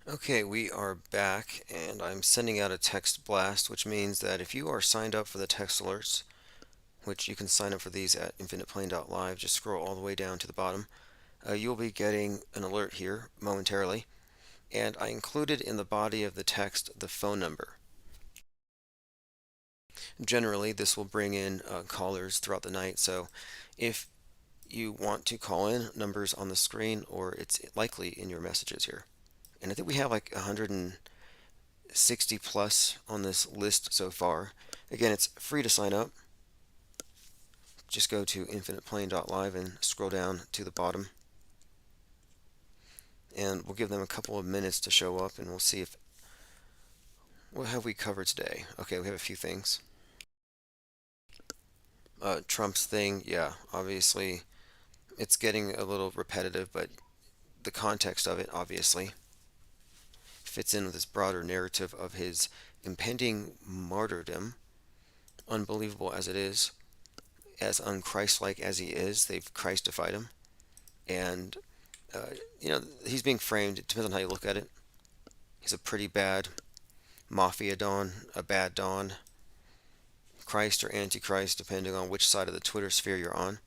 Okay, we are back, and I'm sending out a text blast, which means that if you are signed up for the text alerts, which you can sign up for these at infiniteplane.live, just scroll all the way down to the bottom, you'll be getting an alert here momentarily. And I included in the body of the text the phone number. Generally, this will bring in callers throughout the night, so if you want to call in, numbers on the screen, or it's likely in your messages here. And I think we have like 160 plus on this list so far. Again, it's free to sign up. Just go to infiniteplane.live and scroll down to the bottom. And we'll give them a couple of minutes to show up, and we'll see if what have we covered today. Okay, we have a few things. Trump's thing, yeah, obviously it's getting a little repetitive, but the context of it obviously fits in with this broader narrative of his impending martyrdom, unbelievable as it is, as unchristlike as he is. They've Christified him, and uh, he's being framed. It depends on how you look at it. He's a pretty bad mafia don, a bad don, Christ or Antichrist, depending on which side of the Twitter sphere you're on.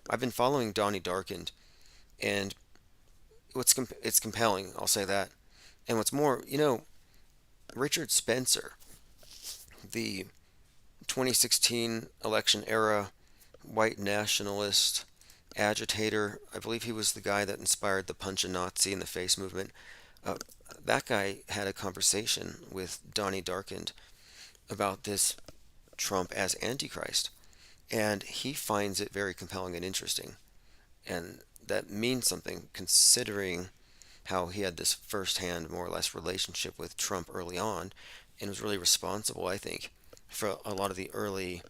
I've been following Donnie Darkened, and it's compelling. I'll say that. And what's more, Richard Spencer, the 2016 election era white nationalist agitator. I believe he was the guy that inspired the Punch a Nazi in the Face movement. Uh, that guy had a conversation with Donnie Darkened about this Trump as Antichrist, and he finds it very compelling and interesting. And that means something considering how he had this firsthand, more or less, relationship with Trump early on and was really responsible, I think, for a lot of the early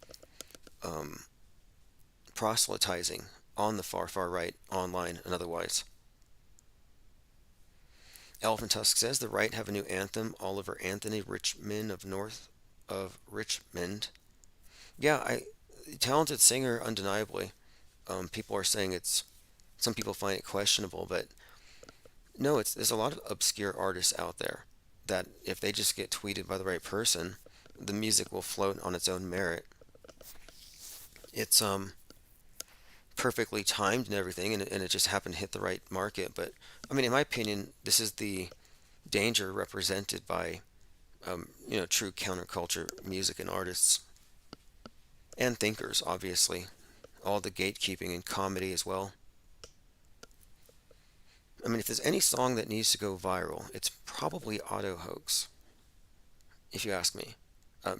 um, proselytizing on the far, far right, online and otherwise. Elephant Tusk says the right have a new anthem. Oliver Anthony Richmond of North of Richmond. Yeah, talented singer, undeniably. People are saying it's. Some people find it questionable, but no, there's a lot of obscure artists out there that if they just get tweeted by the right person, the music will float on its own merit. It's perfectly timed and everything, and it just happened to hit the right market. But I mean, in my opinion, this is the danger represented by true counterculture music and artists and thinkers, obviously. All the gatekeeping and comedy as well. I mean, if there's any song that needs to go viral, it's probably Auto Hoax, if you ask me,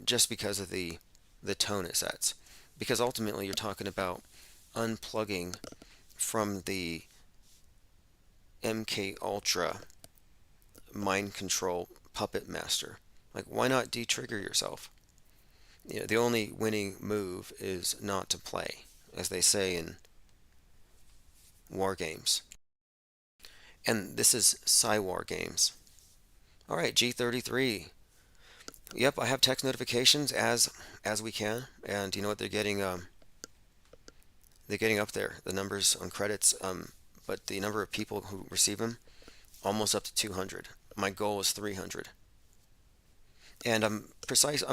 just because of the tone it sets. Because ultimately, you're talking about unplugging from the MK Ultra mind control puppet master. Like, why not de-trigger yourself? The only winning move is not to play, as they say in war games. And this is Cywar games. All right, G33. Yep, I have text notifications as we can, and you know what? They're getting up there. The numbers on credits, but the number of people who receive them almost up to 200. My goal is 300, and I'm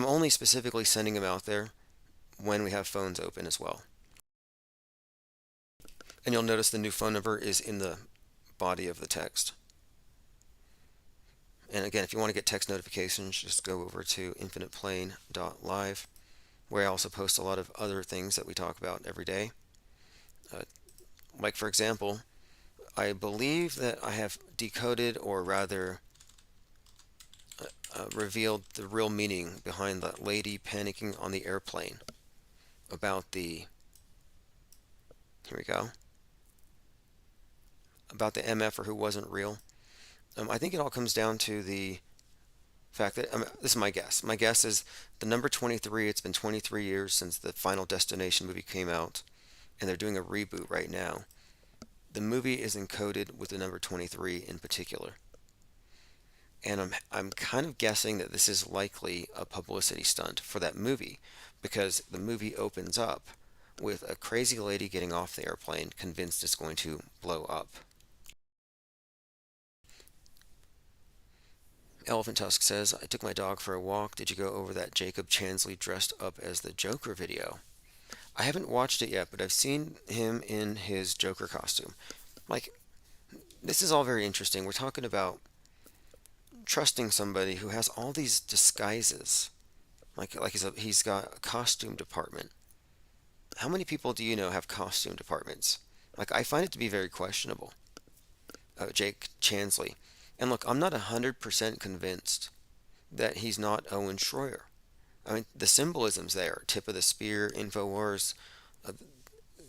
only specifically sending them out there when we have phones open as well. And you'll notice the new phone number is in the body of the text. And again, if you want to get text notifications, just go over to infiniteplane.live, where I also post a lot of other things that we talk about every day. Uh, like, for example, I believe that I have decoded, or rather revealed, the real meaning behind that lady panicking on the airplane about the, here we go, about the MFer who wasn't real. I think it all comes down to the fact that, this is my guess. My guess is the number 23, it's been 23 years since the Final Destination movie came out, and they're doing a reboot right now. The movie is encoded with the number 23 in particular. And I'm kind of guessing that this is likely a publicity stunt for that movie, because the movie opens up with a crazy lady getting off the airplane convinced it's going to blow up. Elephant Tusk says, I took my dog for a walk. Did you go over that Jacob Chansley dressed up as the Joker video? I haven't watched it yet, but I've seen him in his Joker costume. Like, this is all very interesting. We're talking about trusting somebody who has all these disguises. Like he's got a costume department. How many people do you know have costume departments? Like, I find it to be very questionable. Jake Chansley. And look, I'm not 100% convinced that he's not Owen Schroyer. I mean, the symbolism's there. Tip of the spear, InfoWars, uh,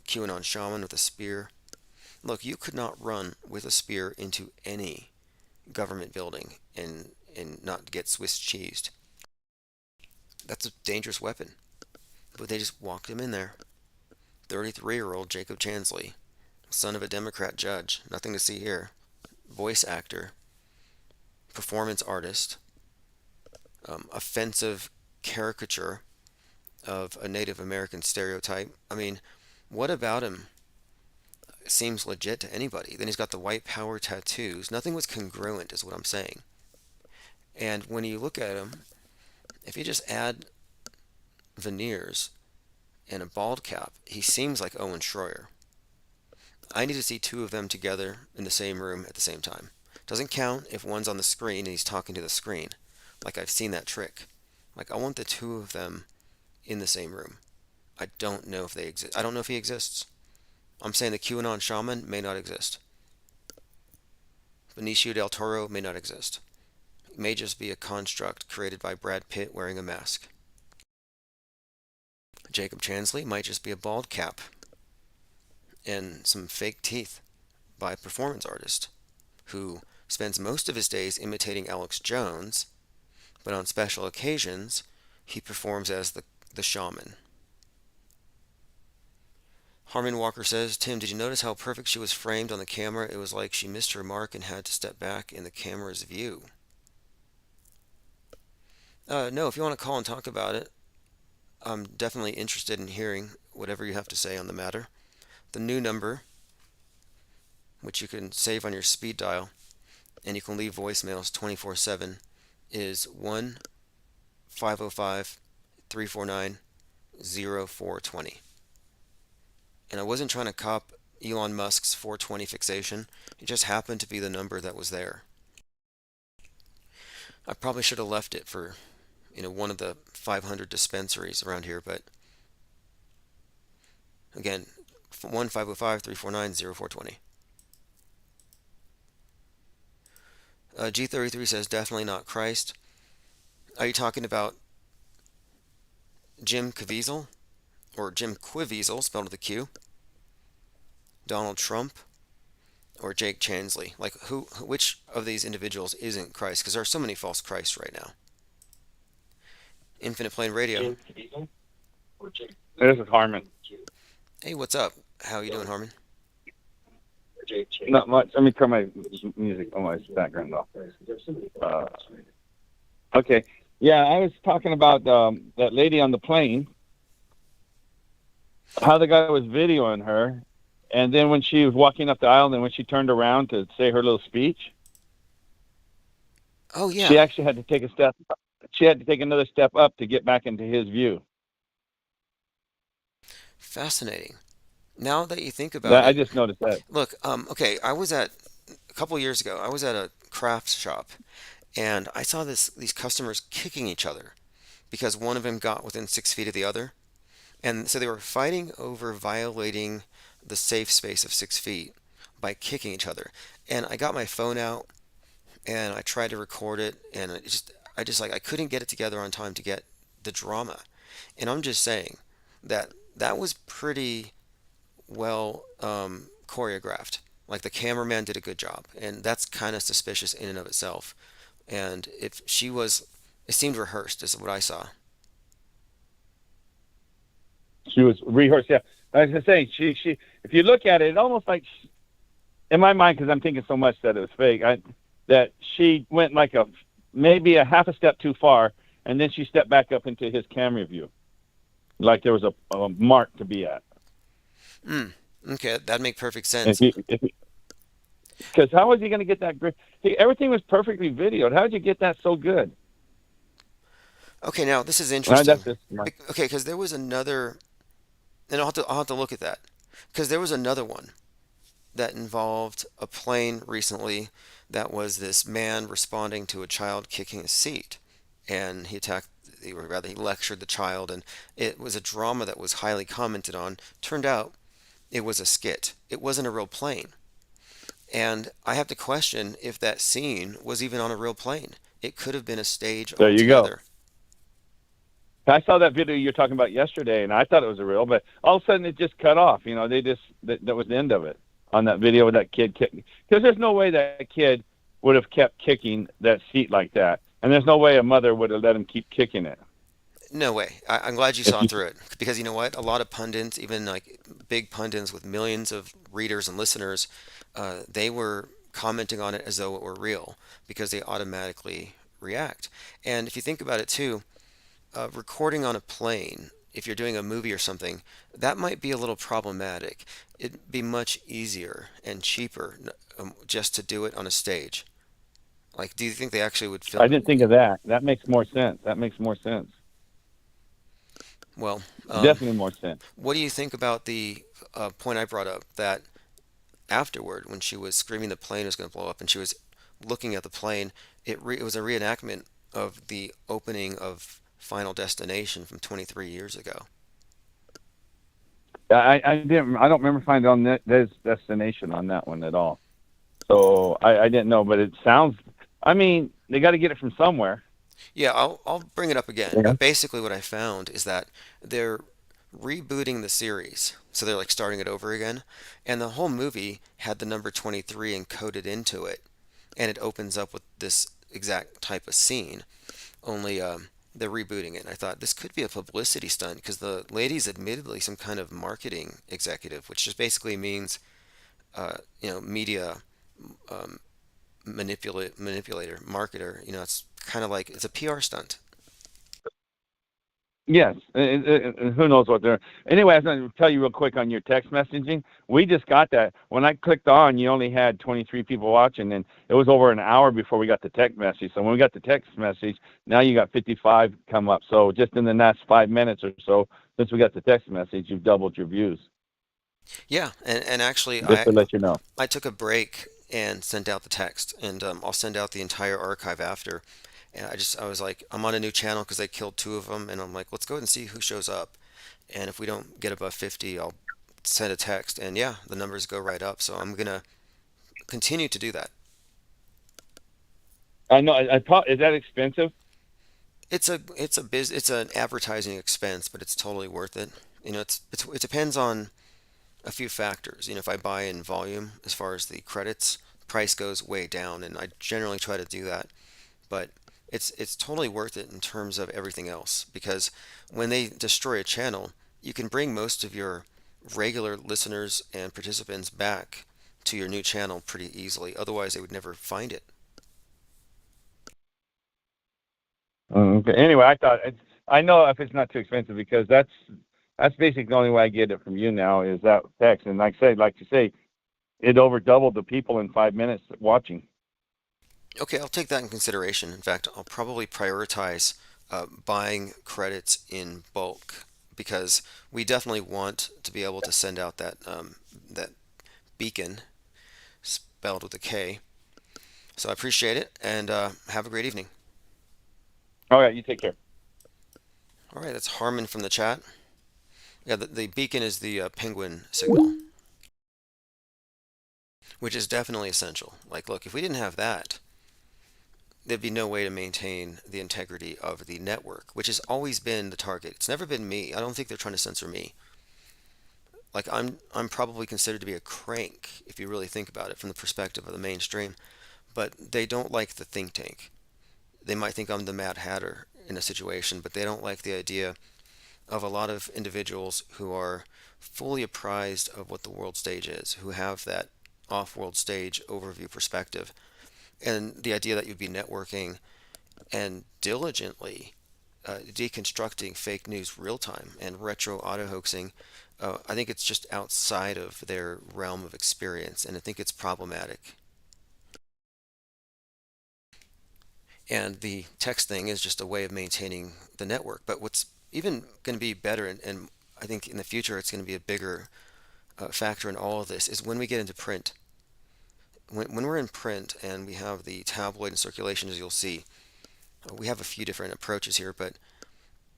QAnon shaman with a spear. Look, you could not run with a spear into any government building and not get Swiss cheesed. That's a dangerous weapon. But they just walked him in there. 33-year-old Jacob Chansley, son of a Democrat judge. Nothing to see here. Voice actor, performance artist, offensive caricature of a Native American stereotype. I mean, what about him seems legit to anybody? Then he's got the white power tattoos. Nothing was congruent, is what I'm saying. And when you look at him, if you just add veneers and a bald cap, he seems like Owen Schroyer. I need to see two of them together in the same room at the same time. Doesn't count if one's on the screen and he's talking to the screen. Like, I've seen that trick. Like, I want the two of them in the same room. I don't know if they exist. I don't know if he exists. I'm saying the QAnon shaman may not exist. Benicio del Toro may not exist. It may just be a construct created by Brad Pitt wearing a mask. Jacob Chansley might just be a bald cap and some fake teeth by a performance artist who spends most of his days imitating Alex Jones, but on special occasions he performs as the shaman. Harmon Walker says, Tim, did you notice how perfect she was framed on the camera? It was like she missed her mark and had to step back in the camera's view. No, if you want to call and talk about it, I'm definitely interested in hearing whatever you have to say on the matter. The new number, which you can save on your speed dial, and you can leave voicemails 24/7, is 1 505 349 0420. And I wasn't trying to cop Elon Musk's 420 fixation. It just happened to be the number that was there. I probably should have left it for, one of the 500 dispensaries around here, but again, 1 505 349 0420. G33 says, definitely not Christ. Are you talking about Jim Caviezel? Or Jim Quiviesel, spelled with a Q? Donald Trump? Or Jake Chansley? Like, which of these individuals isn't Christ? Because there are so many false Christs right now. Infinite Plane Radio. This is Harmon. Hey, what's up? How you doing, Harmon? Not much. Let me turn my music on my background off. Okay. Yeah, I was talking about that lady on the plane, how the guy was videoing her, and then when she was walking up the aisle, and then when she turned around to say her little speech, Oh, yeah. she actually had to take a step. She had to take another step up to get back into his view. Fascinating. Now that you think about That I it, just noticed that. look, okay, a couple years ago, I was at a crafts shop, and I saw these customers kicking each other because one of them got within 6 feet of the other. And so they were fighting over violating the safe space of 6 feet by kicking each other. And I got my phone out and I tried to record it, and I couldn't get it together on time to get the drama. And I'm just saying that was pretty well choreographed. Like, the cameraman did a good job, and that's kind of suspicious in and of itself. And it seemed rehearsed, is what I saw. She was rehearsed. Yeah, I was gonna say she. If you look at it, it almost like, in my mind, because I'm thinking so much that it was fake. That she went like maybe a half a step too far, and then she stepped back up into his camera view, like there was a mark to be at. Okay, that'd make perfect If sense. you, if you, Because how was he going to get that great? Everything was perfectly videoed. How did you get that so good? Okay, now this is That's interesting. just my. Okay, because there was another, and I'll have to look at that, because there was another one that involved a plane recently that was this man responding to a child kicking a seat, and he attacked, or rather, he lectured the child, and it was a drama that was highly commented on. Turned out it was a skit. It wasn't a real plane, and I have to question if that scene was even on a real plane. It could have been a stage There you go. altogether. I saw that video you're talking about yesterday, and I thought it was a real, but all of a sudden it just cut off. They just that was the end of it on that video with that kid kicking. Because there's no way that kid would have kept kicking that seat like that, and there's no way a mother would have let him keep kicking it. No way. I'm glad you If saw you, through it because you know what? A lot of pundits, even like big pundits with millions of readers and listeners, they were commenting on it as though it were real because they automatically react. And if you think about it too, recording on a plane, if you're doing a movie or something, that might be a little problematic. It'd be much easier and cheaper just to do it on a stage. Like, do you think they actually would I film it? didn't think of that. That makes more sense. That makes more sense. Well, Definitely more sense. what do you think about the point I brought up that afterward, when she was screaming the plane was going to blow up and she was looking at the plane, it was a reenactment of the opening of Final Destination from 23 years ago. I don't remember finding on that there's destination on that one at all. So I didn't know, but it sounds. I mean, they got to get it from somewhere. Yeah, I'll bring it up again. Yeah. But basically, what I found is that they're rebooting the series, so they're like starting it over again, and the whole movie had the number 23 encoded into it, and it opens up with this exact type of scene. Only they're rebooting it. And I thought this could be a publicity stunt because the lady's admittedly some kind of marketing executive, which just basically means media um, manipulator, marketer. It's kind of like it's a PR stunt. Yes, and who knows what they're. Anyway, I was going to tell you real quick on your text messaging. We just got that. When I clicked on, you only had 23 people watching, and it was over an hour before we got the text message. So when we got the text message, now you got 55 come up. So just in the last 5 minutes or so, since we got the text message, you've doubled your views. Yeah, and actually, Just I to let you know. I took a break and sent out the text, and I'll send out the entire archive after. And I was like, I'm on a new channel because they killed two of them, and I'm like, let's go ahead and see who shows up. And if we don't get above 50, I'll send a text, and yeah, the numbers go right up. So I'm gonna continue to do that. I know. Is that expensive? It's an advertising expense, but it's totally worth it. It depends on a few factors. If I buy in volume as far as the credits, price goes way down, and I generally try to do that. But it's totally worth it in terms of everything else because when they destroy a channel, you can bring most of your regular listeners and participants back to your new channel pretty easily. Otherwise, they would never find it. Okay. Anyway, I know if it's not too expensive because that's basically the only way I get it from you now is that text. And like you say, it over doubled the people in 5 minutes watching. Okay, I'll take that in consideration. In fact, I'll probably prioritize buying credits in bulk because we definitely want to be able to send out that beacon spelled with a K. So I appreciate it and have a great evening. All right, you take care. All right, that's Harmon from the chat. Yeah, the beacon is the penguin signal, which is definitely essential. Like, look, if we didn't have that, there'd be no way to maintain the integrity of the network, which has always been the target. It's never been me. I don't think they're trying to censor me. Like I'm probably considered to be a crank if you really think about it from the perspective of the mainstream, but they don't like the think tank. They might think I'm the Mad Hatter in a situation, but they don't like the idea of a lot of individuals who are fully apprised of what the world stage is, who have that off-world stage overview perspective, and the idea that you'd be networking and diligently deconstructing fake news real time and retro auto hoaxing. I think it's just outside of their realm of experience, and I think it's problematic. And the text thing is just a way of maintaining the network. But what's even going to be better, and I think in the future it's going to be a bigger factor in all of this, is when we get into print. When we're in print and we have the tabloid in circulation, as you'll see, we have a few different approaches here, but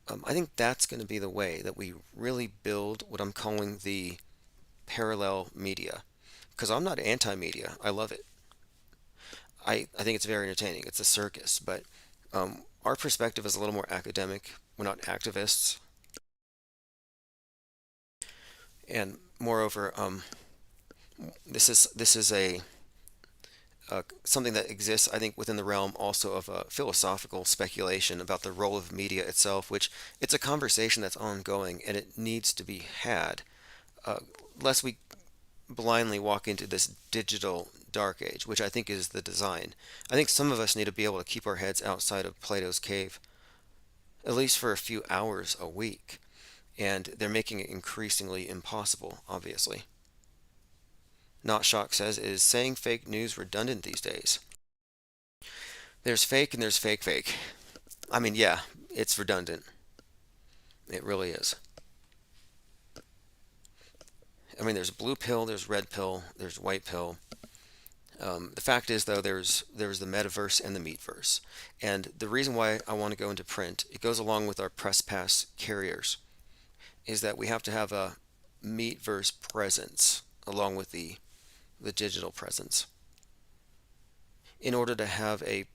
I think that's going to be the way that we really build what I'm calling the parallel media. Because I'm not anti-media, I love it. I think it's very entertaining. It's a circus, but our perspective is a little more academic. We're not activists, and moreover, this is a something that exists, I think, within the realm also of philosophical speculation about the role of media itself, which it's a conversation that's ongoing and it needs to be had, uh, lest we blindly walk into this digital dark age, which I think is the design. I think some of us need to be able to keep our heads outside of Plato's cave, at least for a few hours a week, and they're making it increasingly impossible, obviously. Not Shock says, is saying fake news redundant these days? There's fake and there's fake fake. I mean, yeah, it's redundant. It really is. I mean, there's blue pill, there's red pill, there's white pill. The fact is, though, there's the metaverse and the meatverse, and the reason why I want to go into print, it goes along with our press pass carriers, is that we have to have a meatverse presence along with the digital presence in order to have a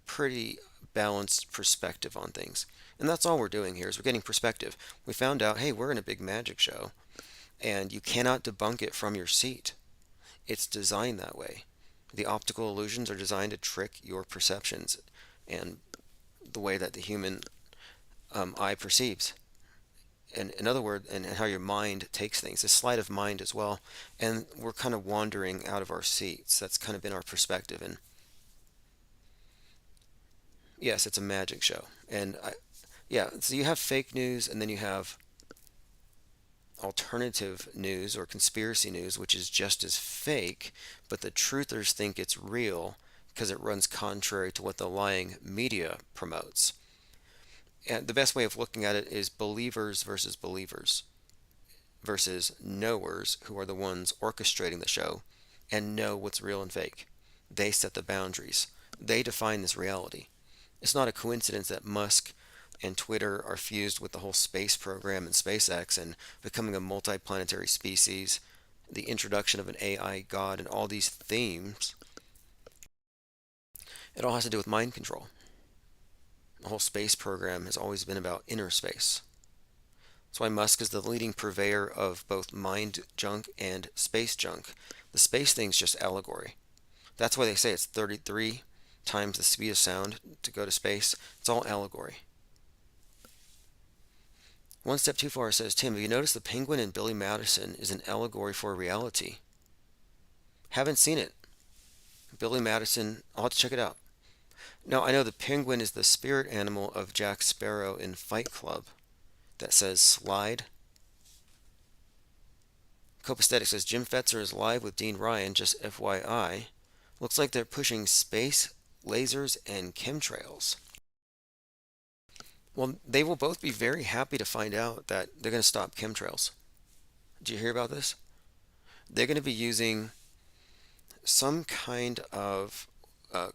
pretty balanced perspective on things. And that's all we're doing here is we're getting perspective. We found out, hey, we're in a big magic show, and you cannot debunk it from your seat. It's designed that way. The optical illusions are designed to trick your perceptions and the way that the human eye perceives. And in other words, and how your mind takes things, a sleight of mind as well. And we're kind of wandering out of our seats. That's kind of been our perspective. And yes, it's a magic show. Yeah, so you have fake news, and then you have alternative news or conspiracy news, which is just as fake, but the truthers think it's real because it runs contrary to what the lying media promotes. And the best way of looking at it is believers versus knowers, who are the ones orchestrating the show and know what's real and fake. They set the boundaries. They define this reality. It's not a coincidence that Musk and Twitter are fused with the whole space program and SpaceX and becoming a multiplanetary species, the introduction of an AI god, and all these themes. It all has to do with mind control. The whole space program has always been about inner space. That's why Musk is the leading purveyor of both mind junk and space junk. The space thing's just allegory. That's why they say it's 33 times the speed of sound to go to space. It's all allegory. One step too far, says Tim. Have you noticed the penguin in Billy Madison is an allegory for reality? Haven't seen it. Billy Madison, I'll have to check it out. Now, I know the penguin is the spirit animal of Jack Sparrow in Fight Club that says slide. Copaesthetic says Jim Fetzer is live with Dean Ryan, just FYI. Looks like they're pushing space, lasers, and chemtrails. Well, they will both be very happy to find out that they're going to stop chemtrails. Did you hear about this? They're going to be using some kind of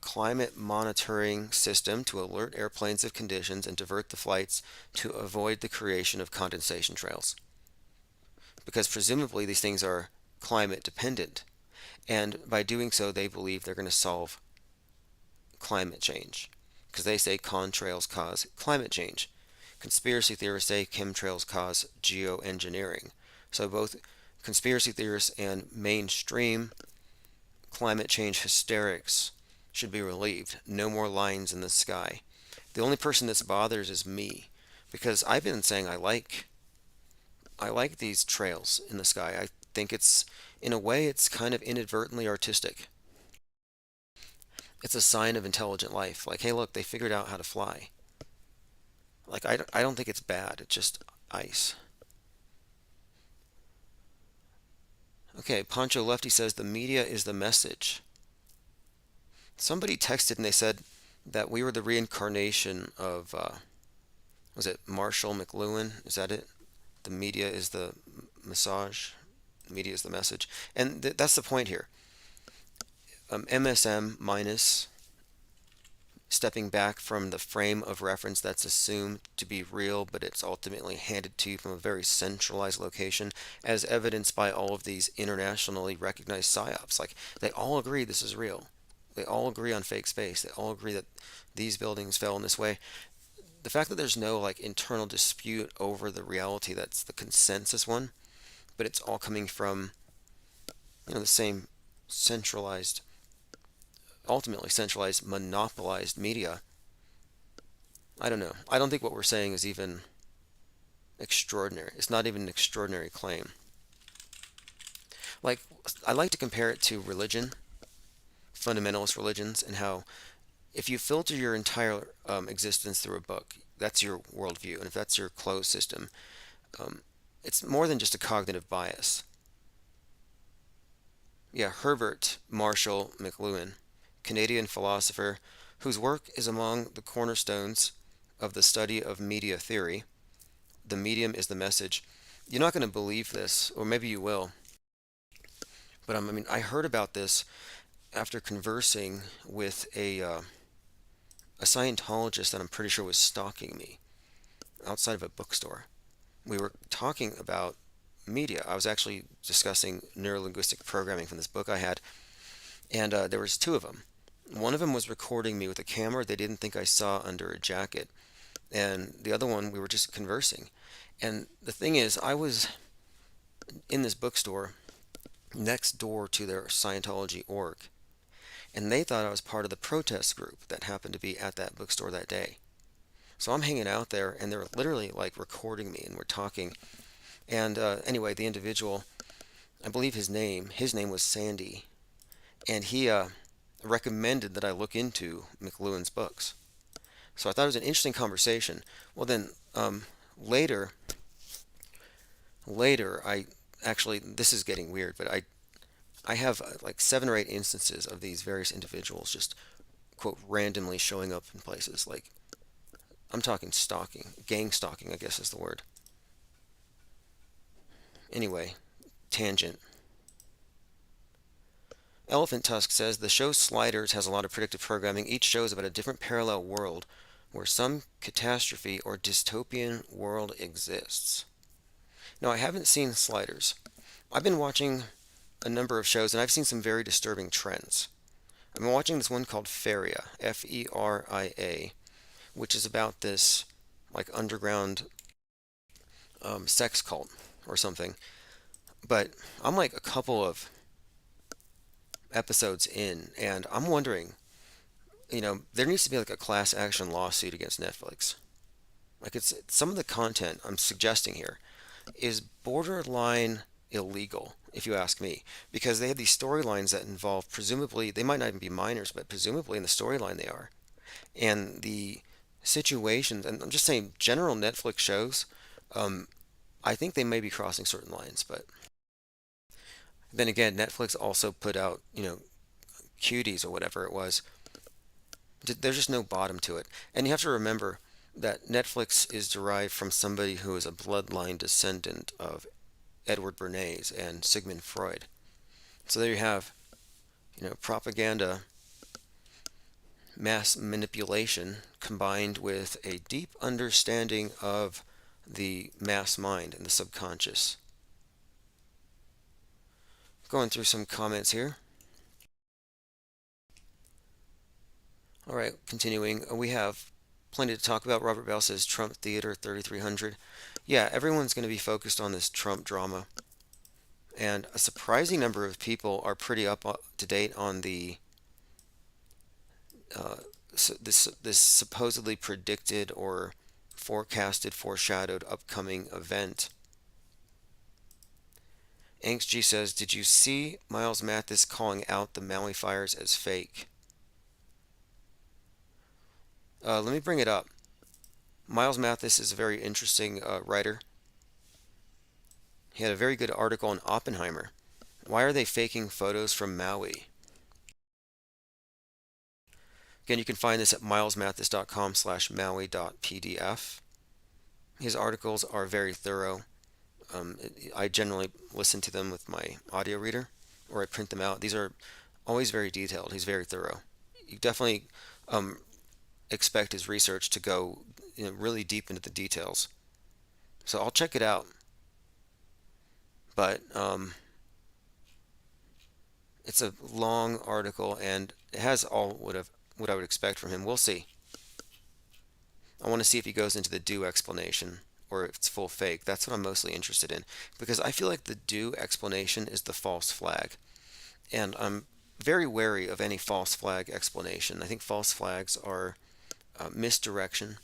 climate monitoring system to alert airplanes of conditions and divert the flights to avoid the creation of condensation trails. Because presumably these things are climate dependent. And by doing so, they believe they're going to solve climate change. Because they say contrails cause climate change. Conspiracy theorists say chemtrails cause geoengineering. So both conspiracy theorists and mainstream climate change hysterics should be relieved. No more lines in the sky. The only person this bothers is me, because I've been saying I like these trails in the sky. I think it's, in a way, it's kind of inadvertently artistic. It's a sign of intelligent life. Like, hey, look, they figured out how to fly. Like, I don't think it's bad. It's just ice. Okay, Pancho Lefty says the media is the message. Somebody texted and they said that we were the reincarnation of, was it Marshall McLuhan? Is that it? The media is the massage, media is the message. And that's the point here. MSM minus stepping back from the frame of reference that's assumed to be real, but it's ultimately handed to you from a very centralized location, as evidenced by all of these internationally recognized psyops. Like, they all agree this is real. They all agree on fake space. They all agree that these buildings fell in this way. The fact that there's no like internal dispute over the reality that's the consensus one, but it's all coming from, the same centralized, ultimately centralized, monopolized media. I don't know. I don't think what we're saying is even extraordinary. It's not even an extraordinary claim. Like, I like to compare it to religion, fundamentalist religions, and how if you filter your entire existence through a book, that's your worldview. And if that's your closed system, um, it's more than just a cognitive bias. Yeah, Herbert Marshall McLuhan, Canadian philosopher whose work is among the cornerstones of the study of media theory. The medium is the message. You're not going to believe this, or maybe you will, but I heard about this after conversing with a Scientologist that I'm pretty sure was stalking me outside of a bookstore. We were talking about media. I was actually discussing neurolinguistic programming from this book I had, and there was two of them. One of them was recording me with a camera they didn't think I saw under a jacket, and the other one we were just conversing. And the thing is, I was in this bookstore next door to their Scientology org, and they thought I was part of the protest group that happened to be at that bookstore that day. So I'm hanging out there, and they're literally like recording me, and we're talking. And anyway, the individual, I believe his name was Sandy, and he recommended that I look into McLuhan's books. So I thought it was an interesting conversation. Well, then later, I actually, this is getting weird, but I have like 7 or 8 instances of these various individuals just quote randomly showing up in places. Like, I'm talking stalking, gang stalking, I guess is the word. Anyway, tangent. Elephant Tusk says the show Sliders has a lot of predictive programming. Each show is about a different parallel world where some catastrophe or dystopian world exists. Now, I haven't seen Sliders. I've been watching a number of shows and I've seen some very disturbing trends. I've been watching this one called Feria, Feria, which is about this like underground sex cult or something. But I'm like a couple of episodes in, and I'm wondering, there needs to be like a class action lawsuit against Netflix. Like, it's some of the content I'm suggesting here is borderline illegal, if you ask me, because they have these storylines that involve, presumably, they might not even be minors, but presumably in the storyline they are. And the situations, and I'm just saying, general Netflix shows, um, I think they may be crossing certain lines, but then again, Netflix also put out, Cuties or whatever it was. There's just no bottom to it. And you have to remember that Netflix is derived from somebody who is a bloodline descendant of Edward Bernays and Sigmund Freud. So there you have, propaganda, mass manipulation combined with a deep understanding of the mass mind and the subconscious. Going through some comments here. All right, continuing. We have plenty to talk about. Robert Bell says Trump Theater 3300. Yeah, everyone's going to be focused on this Trump drama. And a surprising number of people are pretty up to date on the this supposedly predicted or forecasted, foreshadowed upcoming event. Angst G says, did you see Miles Mathis calling out the Maui fires as fake? Let me bring it up. Miles Mathis is a very interesting writer. He had a very good article on Oppenheimer. Why are they faking photos from Maui? Again, you can find this at milesmathis.com/maui.pdf. His articles are very thorough. I generally listen to them with my audio reader or I print them out. These are always very detailed. He's very thorough. You definitely um, expect his research to go really deep into the details. So I'll check it out. But it's a long article and it has all what I would expect from him. We'll see. I want to see if he goes into the do explanation or if it's full fake. That's what I'm mostly interested in because I feel like the do explanation is the false flag. And I'm very wary of any false flag explanation. I think false flags are misdirection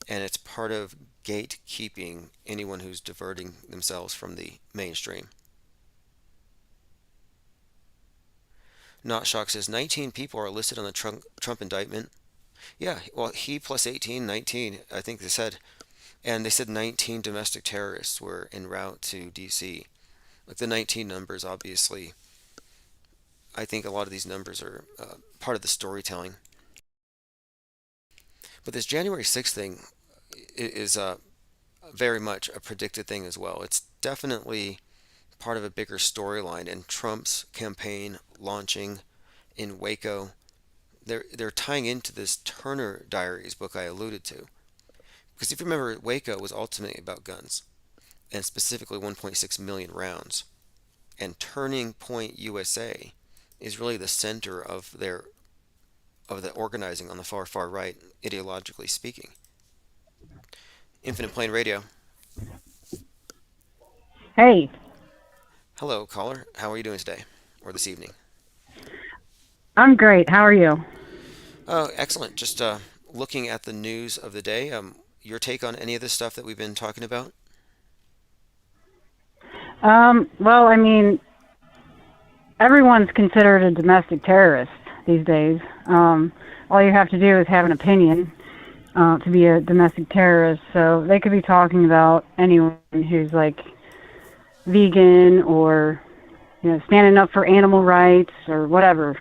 and it's part of gatekeeping anyone who's diverting themselves from the mainstream. Not Shock says 19 people are listed on the Trump indictment. Yeah, well, he plus 18, 19, I think they said. And they said 19 domestic terrorists were en route to D.C. Like the 19 numbers, obviously, I think a lot of these numbers are part of the storytelling. But this January 6th thing is very much a predicted thing as well. It's definitely part of a bigger storyline, and Trump's campaign launching in Waco, they're tying into this Turner Diaries book I alluded to. Because if you remember, Waco was ultimately about guns, and specifically 1.6 million rounds. And Turning Point USA is really the center of the organizing on the far right, ideologically speaking. Infinite Plane Radio. Hey, Hello, caller. How are you doing today or this evening? I'm great. How are you? Oh, excellent. Just looking at the news of the day. Your take on any of this stuff that we've been talking about? Well, I mean, everyone's considered a domestic terrorist these days. All you have to do is have an opinion to be a domestic terrorist. So they could be talking about anyone who's like vegan or, standing up for animal rights or whatever.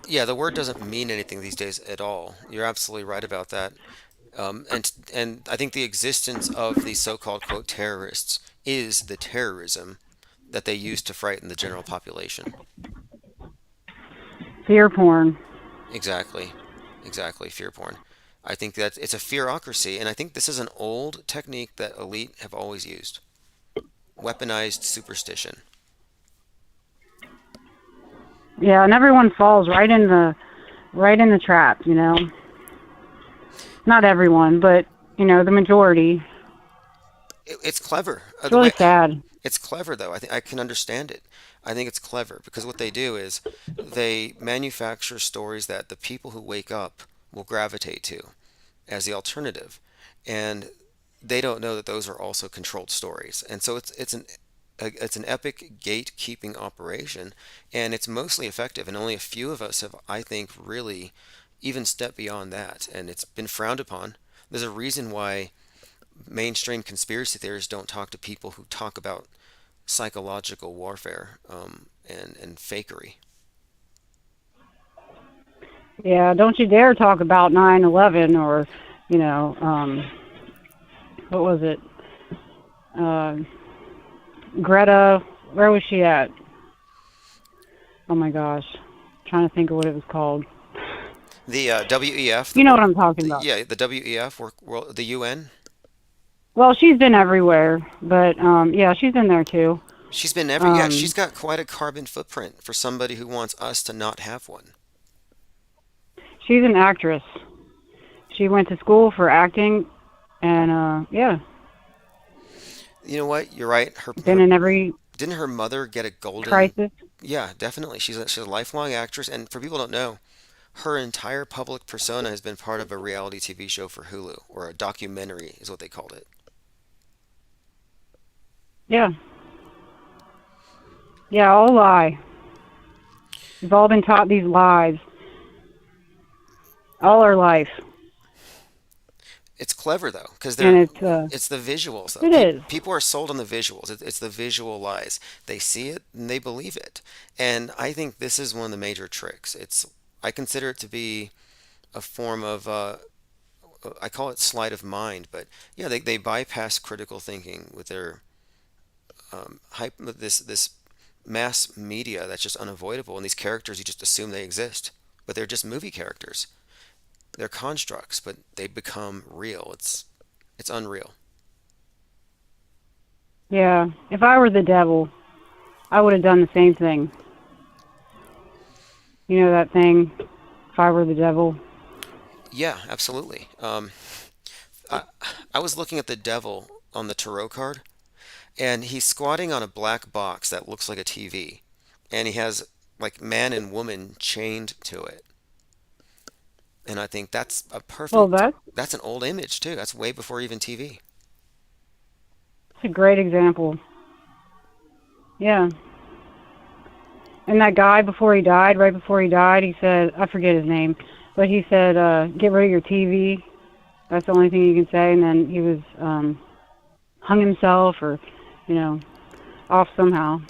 Yeah, the word doesn't mean anything these days at all. You're absolutely right about that. And I think the existence of these so-called quote terrorists is the terrorism that they use to frighten the general population. Fear porn. Exactly, exactly, fear porn. I think that it's a fearocracy, and I think this is an old technique that elite have always used. Weaponized superstition. Yeah, and everyone falls right in the trap. Not everyone, but the majority. It's clever. It's The really way sad. it's clever though. I think I can understand it. I think it's clever because what they do is they manufacture stories that the people who wake up will gravitate to as the alternative, and they don't know that those are also controlled stories. And so it's an epic gatekeeping operation, and it's mostly effective. And only a few of us have, I think, really even stepped beyond that, and it's been frowned upon. There's a reason why mainstream conspiracy theorists don't talk to people who talk about psychological warfare and fakery. Yeah, don't you dare talk about 9/11 or, what was it? Uh, Greta, where was she at? Oh my gosh, trying to think of what it was called. The WEF, You know what I'm talking about. yeah, the WEF, the UN. Well, she's been everywhere, but yeah, she's in there too. She's been yeah, she's Um, got quite a carbon footprint for somebody who wants us to not have one. she's an actress. She went to school for acting, and yeah, You know what? You're right. been in every Didn't her mother get a golden? crisis. Yeah, definitely. She's a lifelong actress, and for people who don't know, her entire public persona has been part of a reality TV show for Hulu, or a documentary is what they called it. Yeah, yeah, all lie. We've all been taught these lies all our life, It's clever though, because and it's the visuals though. it is. People are sold on the visuals. It's the visual lies. They see it and they believe it. And I think this is one of the major tricks. I consider it to be a form of I call it sleight of mind, but yeah, they bypass critical thinking with their this mass media that's just unavoidable, and these characters you just assume they exist, but they're just movie characters. They're constructs, but they become real. It's unreal. Yeah. If I were the devil, I would have done the same thing. You know that thing? If I were the devil. Yeah, absolutely. I, I was looking at the devil on the tarot card, and he's squatting on a black box that looks like a TV, and he has like man and woman chained to it. And I think that's a Well, perfect, that's that's an old image too. That's way before even TV. a great example. Yeah. And that guy before he died, right before he died, he said, I forget his name, but he said, get rid of your TV. That's the only thing you can say. And then he was hung himself or, you know, off somehow.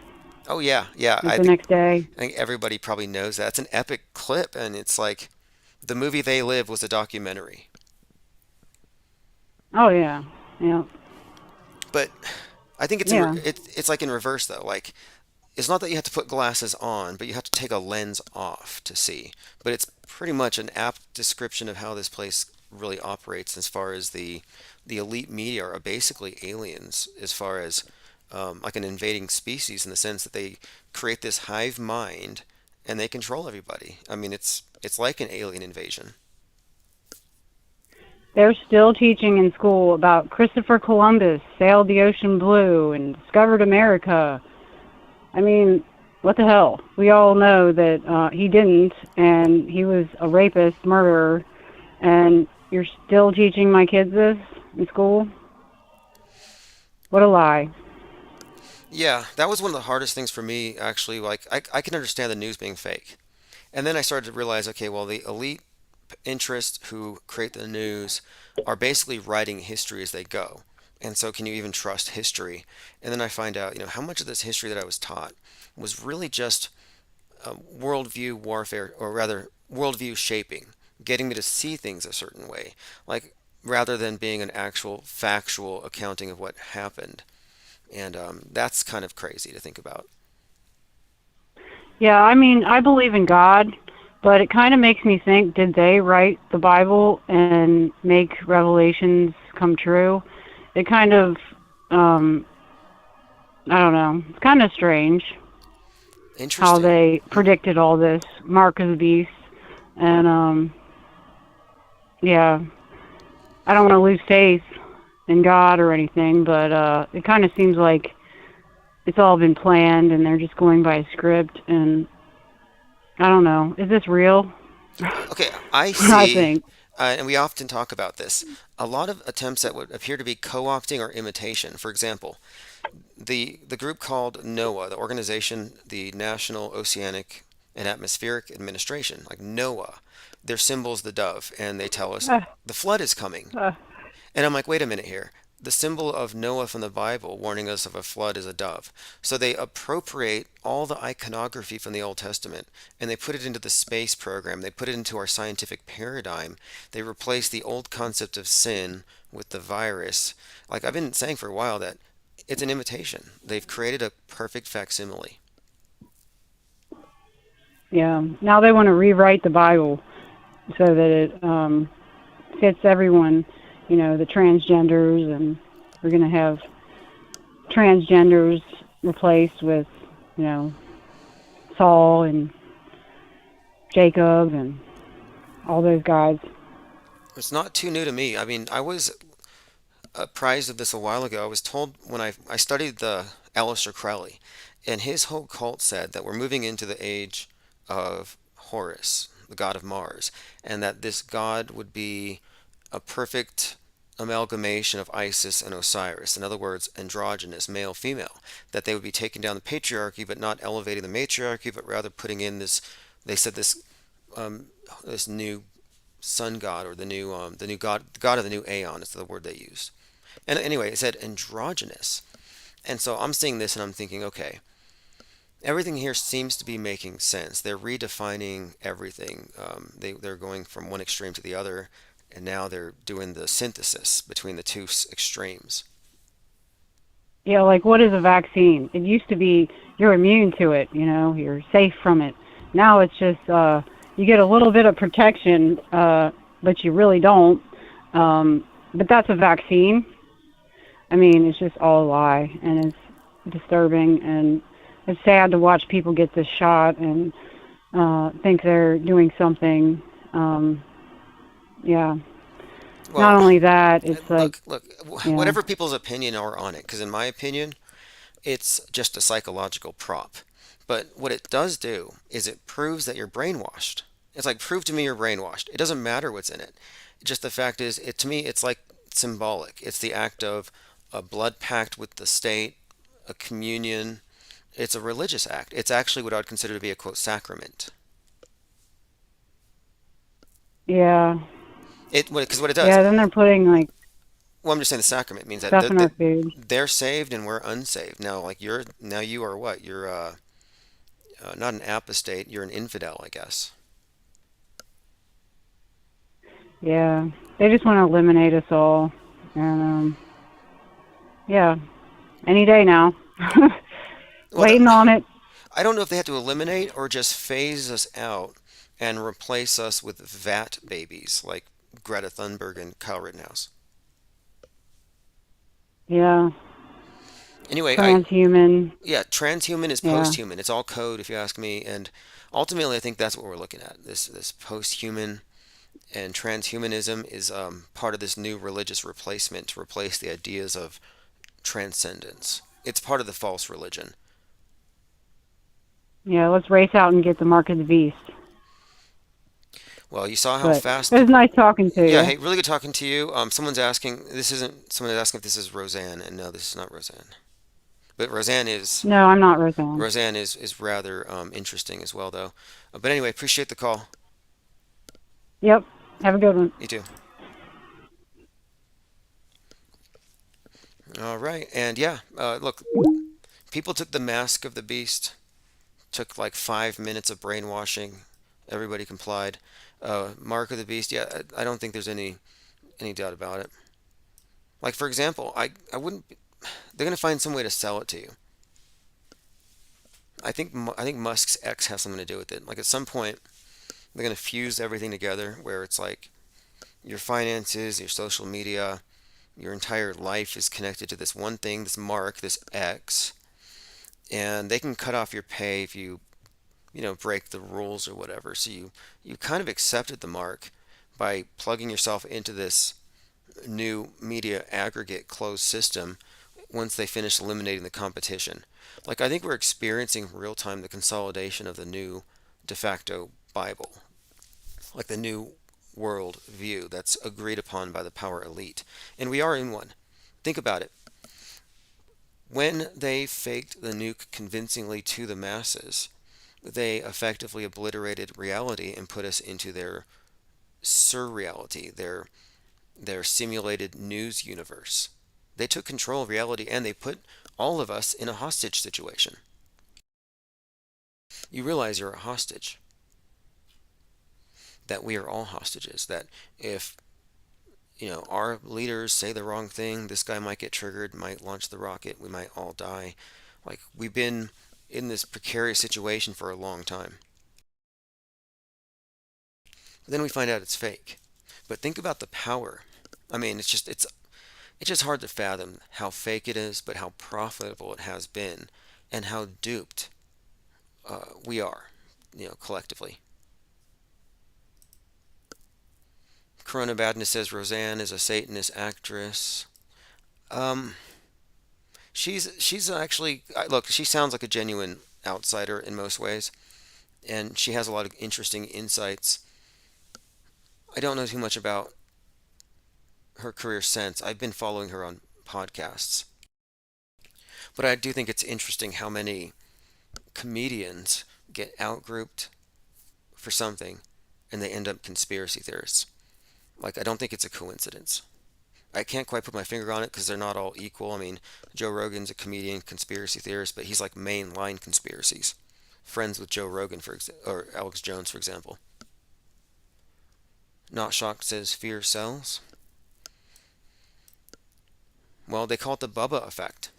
Oh yeah, yeah. Like the next day. I think everybody probably knows that. It's an epic clip, and it's like the movie They Live was a documentary. Oh yeah, yeah, But I think yeah. it's like in reverse though. Like it's not that you have to put glasses on, but you have to take a lens off to see. But it's pretty much an apt description of how this place really operates as far as the elite media are basically aliens as far as like an invading species in the sense that they create this hive mind and they control everybody. I mean, it's like an alien invasion. They're still teaching in school about Christopher Columbus sailed the ocean blue and discovered America. I mean, what the hell? We all know that he didn't, and he was a rapist, murderer, and you're still teaching my kids this in school? What a lie. Yeah, that was one of the hardest things for me actually. Like I can understand the news being fake. And then I started to realize, okay, well, the elite interests who create the news are basically writing history as they go. And so, can you even trust history? And then I find out, how much of this history that I was taught was really just worldview warfare, or rather, worldview shaping, getting me to see things a certain way, like rather than being an actual factual accounting of what happened. And that's kind of crazy to think about. Yeah, I mean, I believe in God, but it kind of makes me think, did they write the Bible and make revelations come true? It kind of, um, I don't know, it's kind of strange how Interesting. they predicted all this, Mark of the Beast, and, yeah, I don't want to lose faith in God or anything, but it kind of seems like it's all been planned and they're just going by a script, and I don't know. Is this real? Okay, I I see, think. and we often talk about this. A lot of attempts that would appear to be co-opting or imitation. For example, the group called NOAA, the organization, the National Oceanic and Atmospheric Administration, like NOAA, their symbol's the dove, and they tell us Uh, the flood is coming. uh, And I'm like, wait a minute here. The symbol of Noah from the Bible warning us of a flood is a dove. So they appropriate all the iconography from the Old Testament and they put it into the space program. They put it into our scientific paradigm. They replace the old concept of sin with the virus. Like I've been saying for a while that it's an imitation. They've created a perfect facsimile. yeah. Now they want to rewrite the Bible so that it fits everyone. You know, the transgenders, and we're going to have transgenders replaced with, you know, Saul and Jacob and all those guys. It's not too new to me. I mean, I was apprised of this a while ago. I was told when I studied the Aleister Crowley, and his whole cult said that we're moving into the age of Horus, the god of Mars, and that this god would be a perfect amalgamation of Isis and Osiris. In other words, androgynous, male, female. That they would be taking down the patriarchy, but not elevating the matriarchy, but rather putting in this. They said um, this new sun god, or the new god, the god of the new aeon is the word they used. And anyway, it said androgynous. And so I'm seeing this and I'm thinking, okay, Everything here seems to be making sense. They're redefining everything. They're going from one extreme to the other, and now they're doing the synthesis between the two extremes. Yeah, like what is a vaccine? It used to be you're immune to it, you're safe from it. Now it's just you get a little bit of protection, but you really don't. But that's a vaccine. I mean, it's just all a lie, and it's disturbing, and it's sad to watch people get this shot and think they're doing something. Um, yeah. Not Well, only that, it's like, look, yeah, whatever people's opinion are on it, because in my opinion, it's just a psychological prop. But what it does do is it proves that you're brainwashed. It's like, prove to me you're brainwashed. It doesn't matter what's in it. Just the fact is, it to me, it's like symbolic. It's the act of a blood pact with the state, a communion. It's a religious act. It's actually what I would consider to be a quote sacrament. yeah, It because what it does. yeah. Then they're putting like Well, I'm just saying the sacrament means that stuff in our food. they're saved and we're unsaved. Now, like you are what? You're not an apostate. You're an infidel, I guess. Yeah, they just want to eliminate us all, and yeah, any day now. Well, Waiting on it. I don't know if they have to eliminate or just phase us out and replace us with vat babies like Greta Thunberg and Kyle Rittenhouse. Yeah, Anyway, transhuman. yeah, transhuman is Yeah, posthuman. It's all code, if you ask me. And ultimately, I think that's what we're looking at. This posthuman and transhumanism is part of this new religious replacement to replace the ideas of transcendence. It's part of the false religion. yeah. Let's race out and get the mark of the beast. Well, you saw how But fast. it was nice talking to Yeah, you. hey, really good talking to you. Someone's asking. This isn't. Someone is asking if this is Roseanne, and no, this is not Roseanne. But No, I'm not Roseanne. Roseanne is rather interesting as well, though. But anyway, appreciate the call. Yep. Have a good one. You too. All right, and yeah, look, people took the mask of the beast. Took like 5 minutes of brainwashing. Everybody complied. Mark of the beast. Yeah, I don't think there's any doubt about it. Like for example, I wouldn't. They're gonna find some way to sell it to you. I think Musk's X has something to do with it. Like at some point, they're gonna fuse everything together, where it's like your finances, your social media, your entire life is connected to this one thing, this mark, this X, and they can cut off your pay if you break the rules or whatever. So you kind of accepted the mark by plugging yourself into this new media aggregate closed system once they finish eliminating the competition. Like I think we're experiencing real time the consolidation of the new de facto Bible, like the new world view that's agreed upon by the power elite. And we are in one. Think about it. When they faked the nuke convincingly to the masses, they effectively obliterated reality and put us into their surreality, their simulated news universe. They took control of reality and they put all of us in a hostage situation. You realize you're a hostage, that we are all hostages, that if our leaders say the wrong thing, this guy might get triggered, might launch the rocket, we might all die. Like we've been in this precarious situation for a long time. But then we find out it's fake. But think about the power. I mean, it's just hard to fathom how fake it is, but how profitable it has been, and how duped we are, collectively. Corona Badness says Roseanne is a Satanist actress. Um, she's actually look. She sounds like a genuine outsider in most ways, and she has a lot of interesting insights. I don't know too much about her career since. I've been following her on podcasts, but I do think it's interesting how many comedians get outgrouped for something and they end up conspiracy theorists. Like, I don't think it's a coincidence. I can't quite put my finger on it because they're not all equal. I mean, Joe Rogan's a comedian, conspiracy theorist, but he's like mainline conspiracies. Friends with Joe Rogan, or Alex Jones, for example. Not shocked says fear sells. Well, they call it the Bubba effect.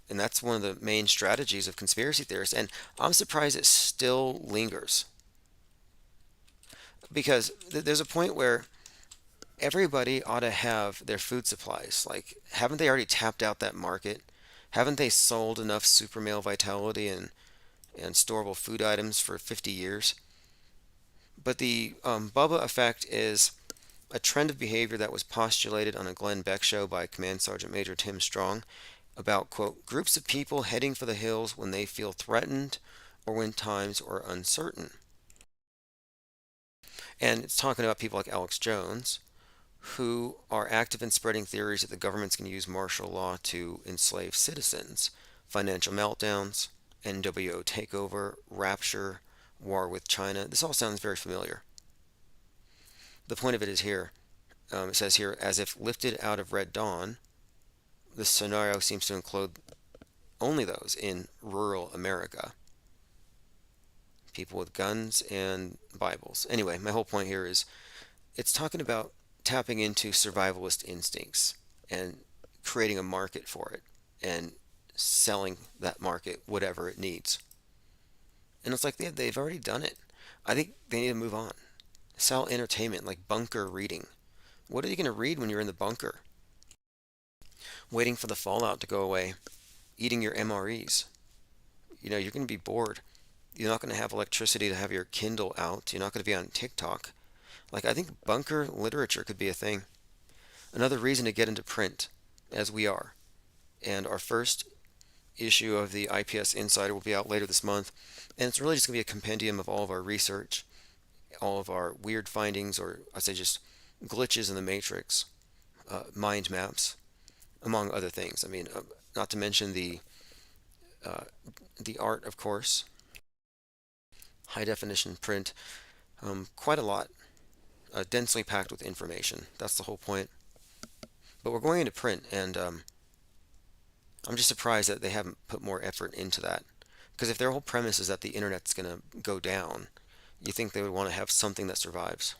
And that's one of the main strategies of conspiracy theorists. And I'm surprised it still lingers. Because there's a point where everybody ought to have their food supplies. Like, haven't they already tapped out that market? Haven't they sold enough super male vitality and storable food items for 50 years? But the Bubba effect is a trend of behavior that was postulated on a Glenn Beck show by Command Sergeant Major Tim Strong about, quote, groups of people heading for the hills when they feel threatened or when times are uncertain. And it's talking about people like Alex Jones, who are active in spreading theories that the government's going to use martial law to enslave citizens, financial meltdowns, NWO takeover, rapture, war with China. This all sounds very familiar. The point of it is here, it says here, as if lifted out of Red Dawn, the scenario seems to include only those in rural America. People with guns and Bibles. Anyway, my whole point here is it's talking about tapping into survivalist instincts and creating a market for it and selling that market whatever it needs. And it's like they've already done it. I think they need to move on. Sell entertainment like bunker reading. What are you going to read when you're in the bunker? Waiting for the fallout to go away. Eating your MREs. You're going to be bored. You're not going to have electricity to have your Kindle out. You're not going to be on TikTok. Like, I think bunker literature could be a thing. Another reason to get into print, as we are. And our first issue of the IPS Insider will be out later this month. And it's really just going to be a compendium of all of our research, all of our weird findings, or I say just glitches in the matrix, mind maps, among other things. I mean, not to mention the art, of course, high definition print, quite a lot, densely packed with information. That's the whole point. But we're going into print, and I'm just surprised that they haven't put more effort into that. Because if their whole premise is that the internet's going to go down, you think they would want to have something that survives.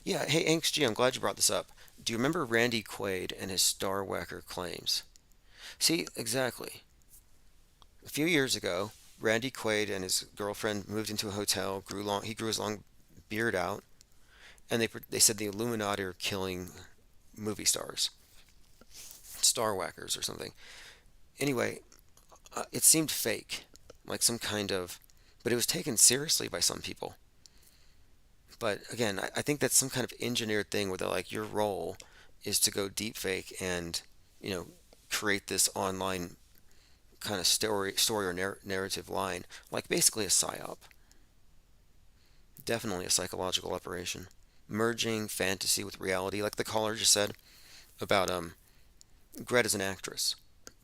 Yeah, hey, XG, I'm glad you brought this up. Do you remember Randy Quaid and his Star Whacker claims? See, exactly. A few years ago, Randy Quaid and his girlfriend moved into a hotel. He grew his long beard out, and they said the Illuminati are killing movie stars, Star Whackers or something. Anyway, it seemed fake, like some kind of, but it was taken seriously by some people. But again, I think that's some kind of engineered thing where they're like, your role is to go deep fake and, create this online kind of story or narrative line, like basically a psyop. Definitely a psychological operation. Merging fantasy with reality, like the caller just said about Greta's an actress,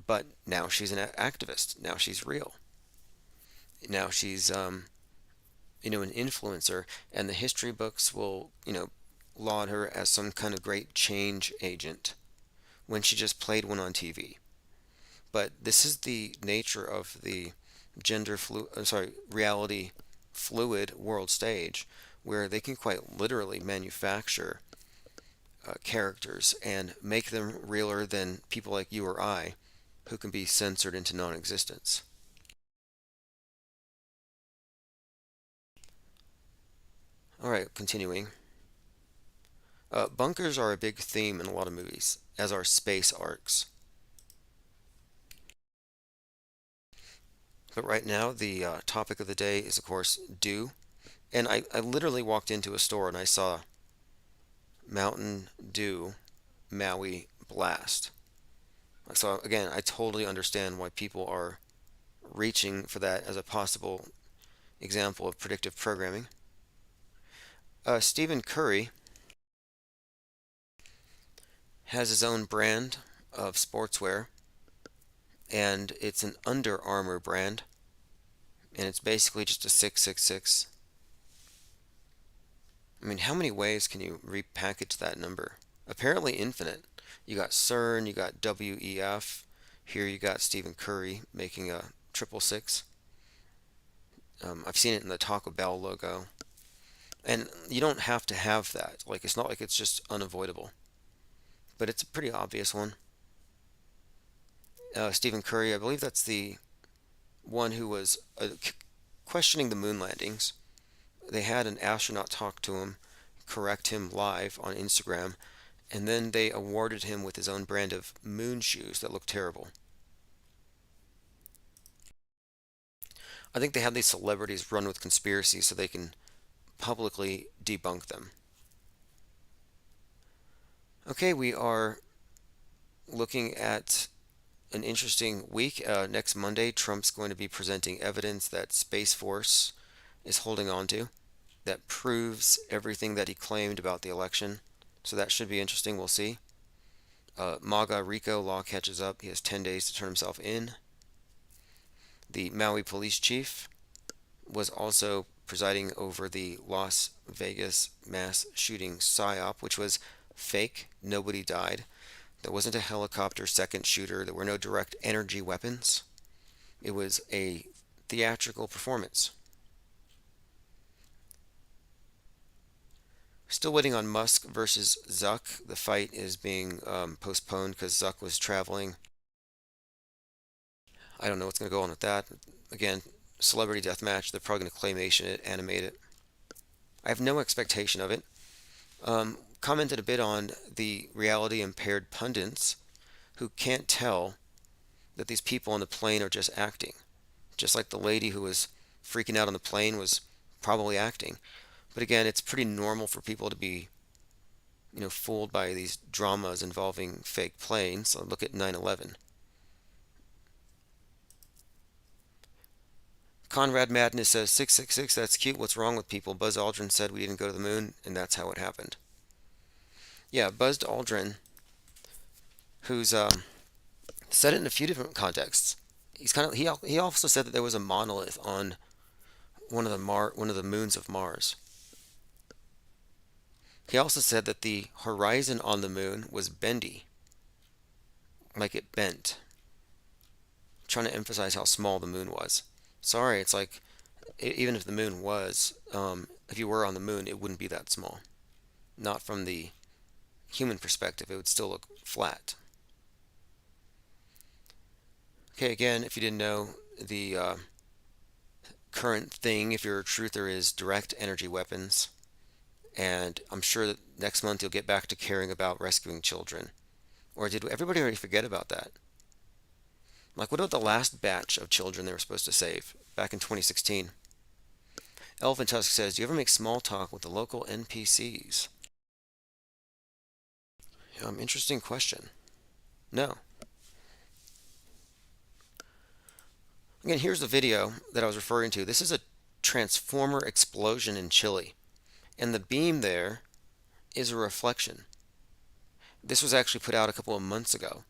but now she's an activist. Now she's real. Now she's an influencer, and the history books will, laud her as some kind of great change agent when she just played one on TV. But this is the nature of the reality fluid world stage, where they can quite literally manufacture characters and make them realer than people like you or I, who can be censored into non-existence. All right, continuing. Bunkers are a big theme in a lot of movies, as are space arcs. But right now, the topic of the day is, of course, dew. And I literally walked into a store and I saw Mountain Dew Maui Blast. So again, I totally understand why people are reaching for that as a possible example of predictive programming. Stephen Curry has his own brand of sportswear, and it's an Under Armour brand, and it's basically just a 666. I mean, how many ways can you repackage that number? apparently infinite. You got CERN, you got WEF. Here you got Stephen Curry making a 666. I've seen it in the Taco Bell logo. And you don't have to have that. Like, it's not like it's just unavoidable. But it's a pretty obvious one. Stephen Curry, I believe that's the one who was questioning the moon landings. They had an astronaut talk to him, correct him live on Instagram, and then they awarded him with his own brand of moon shoes that look terrible. I think they have these celebrities run with conspiracies so they can publicly debunk them. Okay, we are looking at an interesting week. Next Monday, Trump's going to be presenting evidence that Space Force is holding on to that proves everything that he claimed about the election. So that should be interesting. We'll see. MAGA Rico law catches up. He has 10 days to turn himself in. The Maui police chief was also presiding over the Las Vegas mass shooting psyop, which was fake. Nobody died. There wasn't a helicopter second shooter. There were no direct energy weapons. It was a theatrical performance. Still waiting on Musk versus Zuck. The fight is being postponed because Zuck was traveling. I don't know what's going to go on with that. Again, celebrity deathmatch. They're probably going to claymation it, animate it. I have no expectation of it. Commented a bit on the reality impaired pundits who can't tell that these people on the plane are just acting. Just like the lady who was freaking out on the plane was probably acting. But again, it's pretty normal for people to be, fooled by these dramas involving fake planes. So look at 9/11. Conrad Madness says 666, that's cute. What's wrong with people? Buzz Aldrin said we didn't go to the moon, and that's how it happened. Yeah, Buzz Aldrin, who's said it in a few different contexts. He also said that there was a monolith on one of the moons of Mars. He also said that the horizon on the moon was bendy, like it bent, trying to emphasize how small the moon was. Sorry, it's like even if the moon was, if you were on the moon, it wouldn't be that small. Not from the human perspective, it would still look flat. Okay, again, if you didn't know, the current thing, if you're a truther, is direct energy weapons. And I'm sure that next month you'll get back to caring about rescuing children. Or did everybody already forget about that? Like, what about the last batch of children they were supposed to save back in 2016? Elephant Tusk says, do you ever make small talk with the local NPCs? Interesting question. No. Again, here's the video that I was referring to. This is a transformer explosion in Chile. And the beam there is a reflection. This was actually put out a couple of months ago.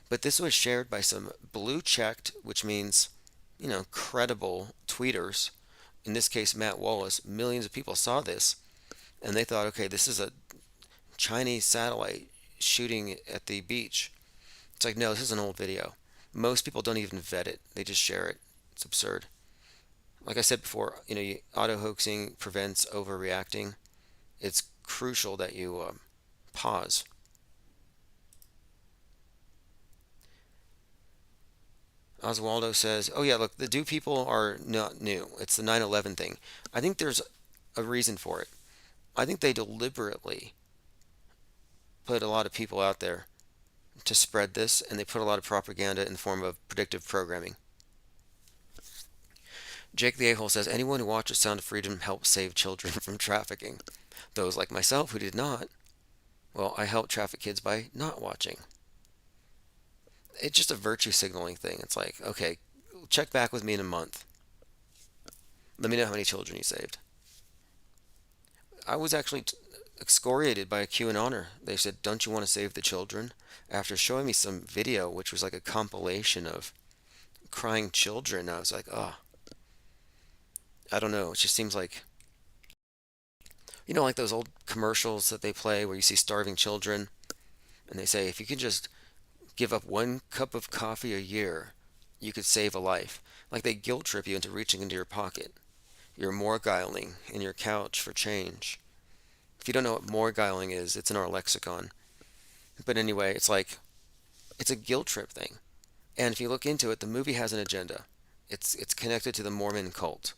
But this was shared by some blue-checked, which means, credible tweeters. In this case, Matt Wallace. Millions of people saw this, and they thought, okay, this is a Chinese satellite shooting at the beach. It's like, no, this is an old video. Most people don't even vet it. They just share it. It's absurd. Like I said before, auto-hoaxing prevents overreacting. It's crucial that you pause. Oswaldo says, oh yeah, look, the do people are not new. It's the 9/11 thing. I think there's a reason for it. I think they deliberately put a lot of people out there to spread this, and they put a lot of propaganda in the form of predictive programming. Jake the A-hole says, anyone who watches Sound of Freedom helps save children from trafficking. Those like myself who did not, well, I help traffic kids by not watching. It's just a virtue signaling thing. It's like, okay, check back with me in a month. Let me know how many children you saved. I was actually excoriated by a QAnoner. They said, don't you want to save the children? After showing me some video, which was like a compilation of crying children, I was like, oh, I don't know. It just seems like, You know, like those old commercials that they play where you see starving children and they say, if you could just give up 1 cup of coffee a year, you could save a life. Like they guilt trip you into reaching into your pocket. You're morgiling in your couch for change. If you don't know what morgiling is, it's in our lexicon. But anyway, it's like, it's a guilt trip thing. And if you look into it, the movie has an agenda. It's connected to the Mormon cult.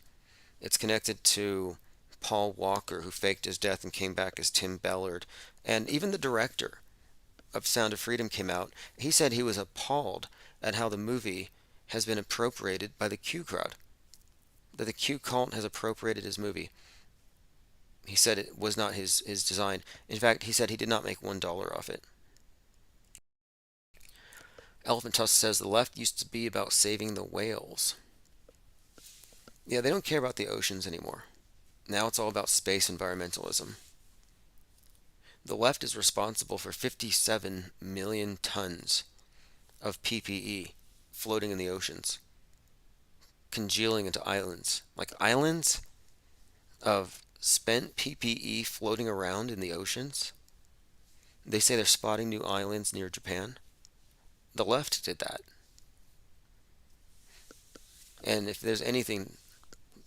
It's connected to Paul Walker, who faked his death and came back as Tim Ballard. And even the director of Sound of Freedom came out. He said he was appalled at how the movie has been appropriated by the Q crowd, that the Q cult has appropriated his movie. He said it was not his design. In fact, he said he did not make $1 off it. Elephant Tusk says the left used to be about saving the whales. Yeah, they don't care about the oceans anymore. Now it's all about space environmentalism. The left is responsible for 57 million tons of PPE floating in the oceans, congealing into islands. Like islands of spent PPE floating around in the oceans. They say they're spotting new islands near Japan. The left did that. And if there's anything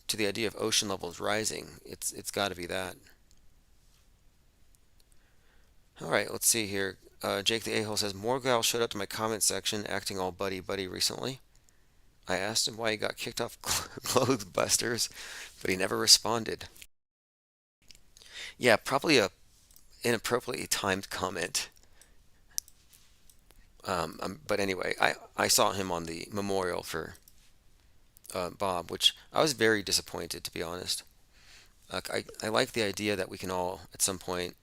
to the idea of ocean levels rising, it's got to be that. All right, let's see here. Jake the A-hole says, Morgal showed up to my comment section acting all buddy-buddy recently. I asked him why he got kicked off Clothesbusters, but he never responded. Yeah, probably a inappropriately timed comment. But anyway, I saw him on the memorial for Bob, which I was very disappointed, to be honest. I like the idea that we can all, at some point,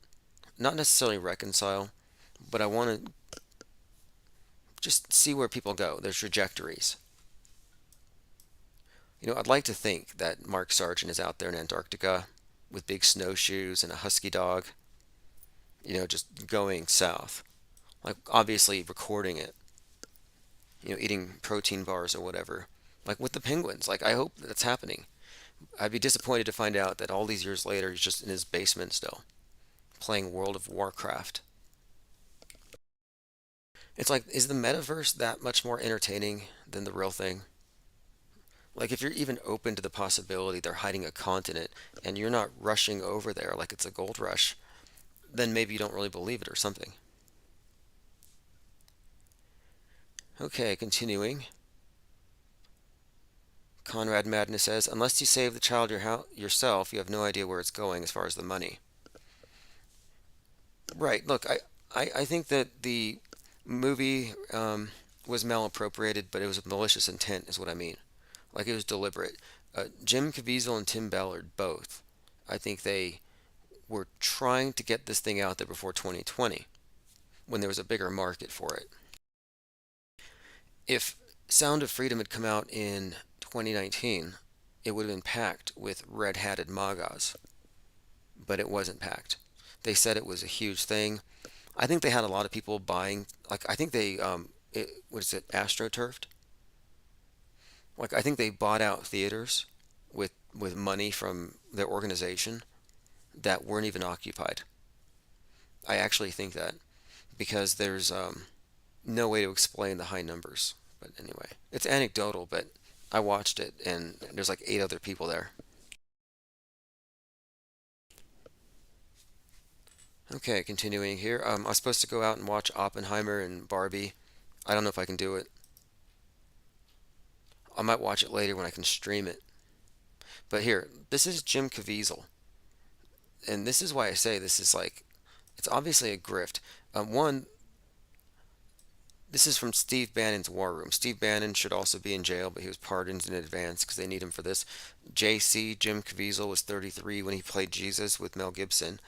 not necessarily reconcile, but I want to just see where people go, their trajectories. You know, I'd like to think that Mark Sargent is out there in Antarctica with big snowshoes and a husky dog, you know, just going south. Like, obviously recording it, you know, eating protein bars or whatever. Like with the penguins. Like, I hope that's happening. I'd be disappointed to find out that all these years later he's just in his basement still, playing World of Warcraft. It's like, is the metaverse that much more entertaining than the real thing? Like, if you're even open to the possibility they're hiding a continent and you're not rushing over there like it's a gold rush, then maybe you don't really believe it or something. Okay, continuing. Conrad Madness says, unless you save the child yourself, you have no idea where it's going as far as the money. Right, look, I think that the movie was malappropriated, but it was with malicious intent, is what I mean. Like, it was deliberate. Jim Caviezel and Tim Ballard, both, I think they were trying to get this thing out there before 2020, when there was a bigger market for it. If Sound of Freedom had come out in 2019, it would have been packed with red-hatted MAGAs, but it wasn't packed. They said it was a huge thing. I think they had a lot of people buying, like, I think they, what is it, AstroTurfed? Like, I think they bought out theaters with money from their organization that weren't even occupied. I actually think that, because there's no way to explain the high numbers. But anyway, it's anecdotal, but I watched it, and there's like 8 other people there. Okay, continuing here. I was supposed to go out and watch Oppenheimer and Barbie. I don't know if I can do it. I might watch it later when I can stream it. But here, this is Jim Caviezel. And this is why I say this is like, it's obviously a grift. One, this is from Steve Bannon's War Room. Steve Bannon should also be in jail, but he was pardoned in advance because they need him for this. JC, Jim Caviezel, was 33 when he played Jesus with Mel Gibson.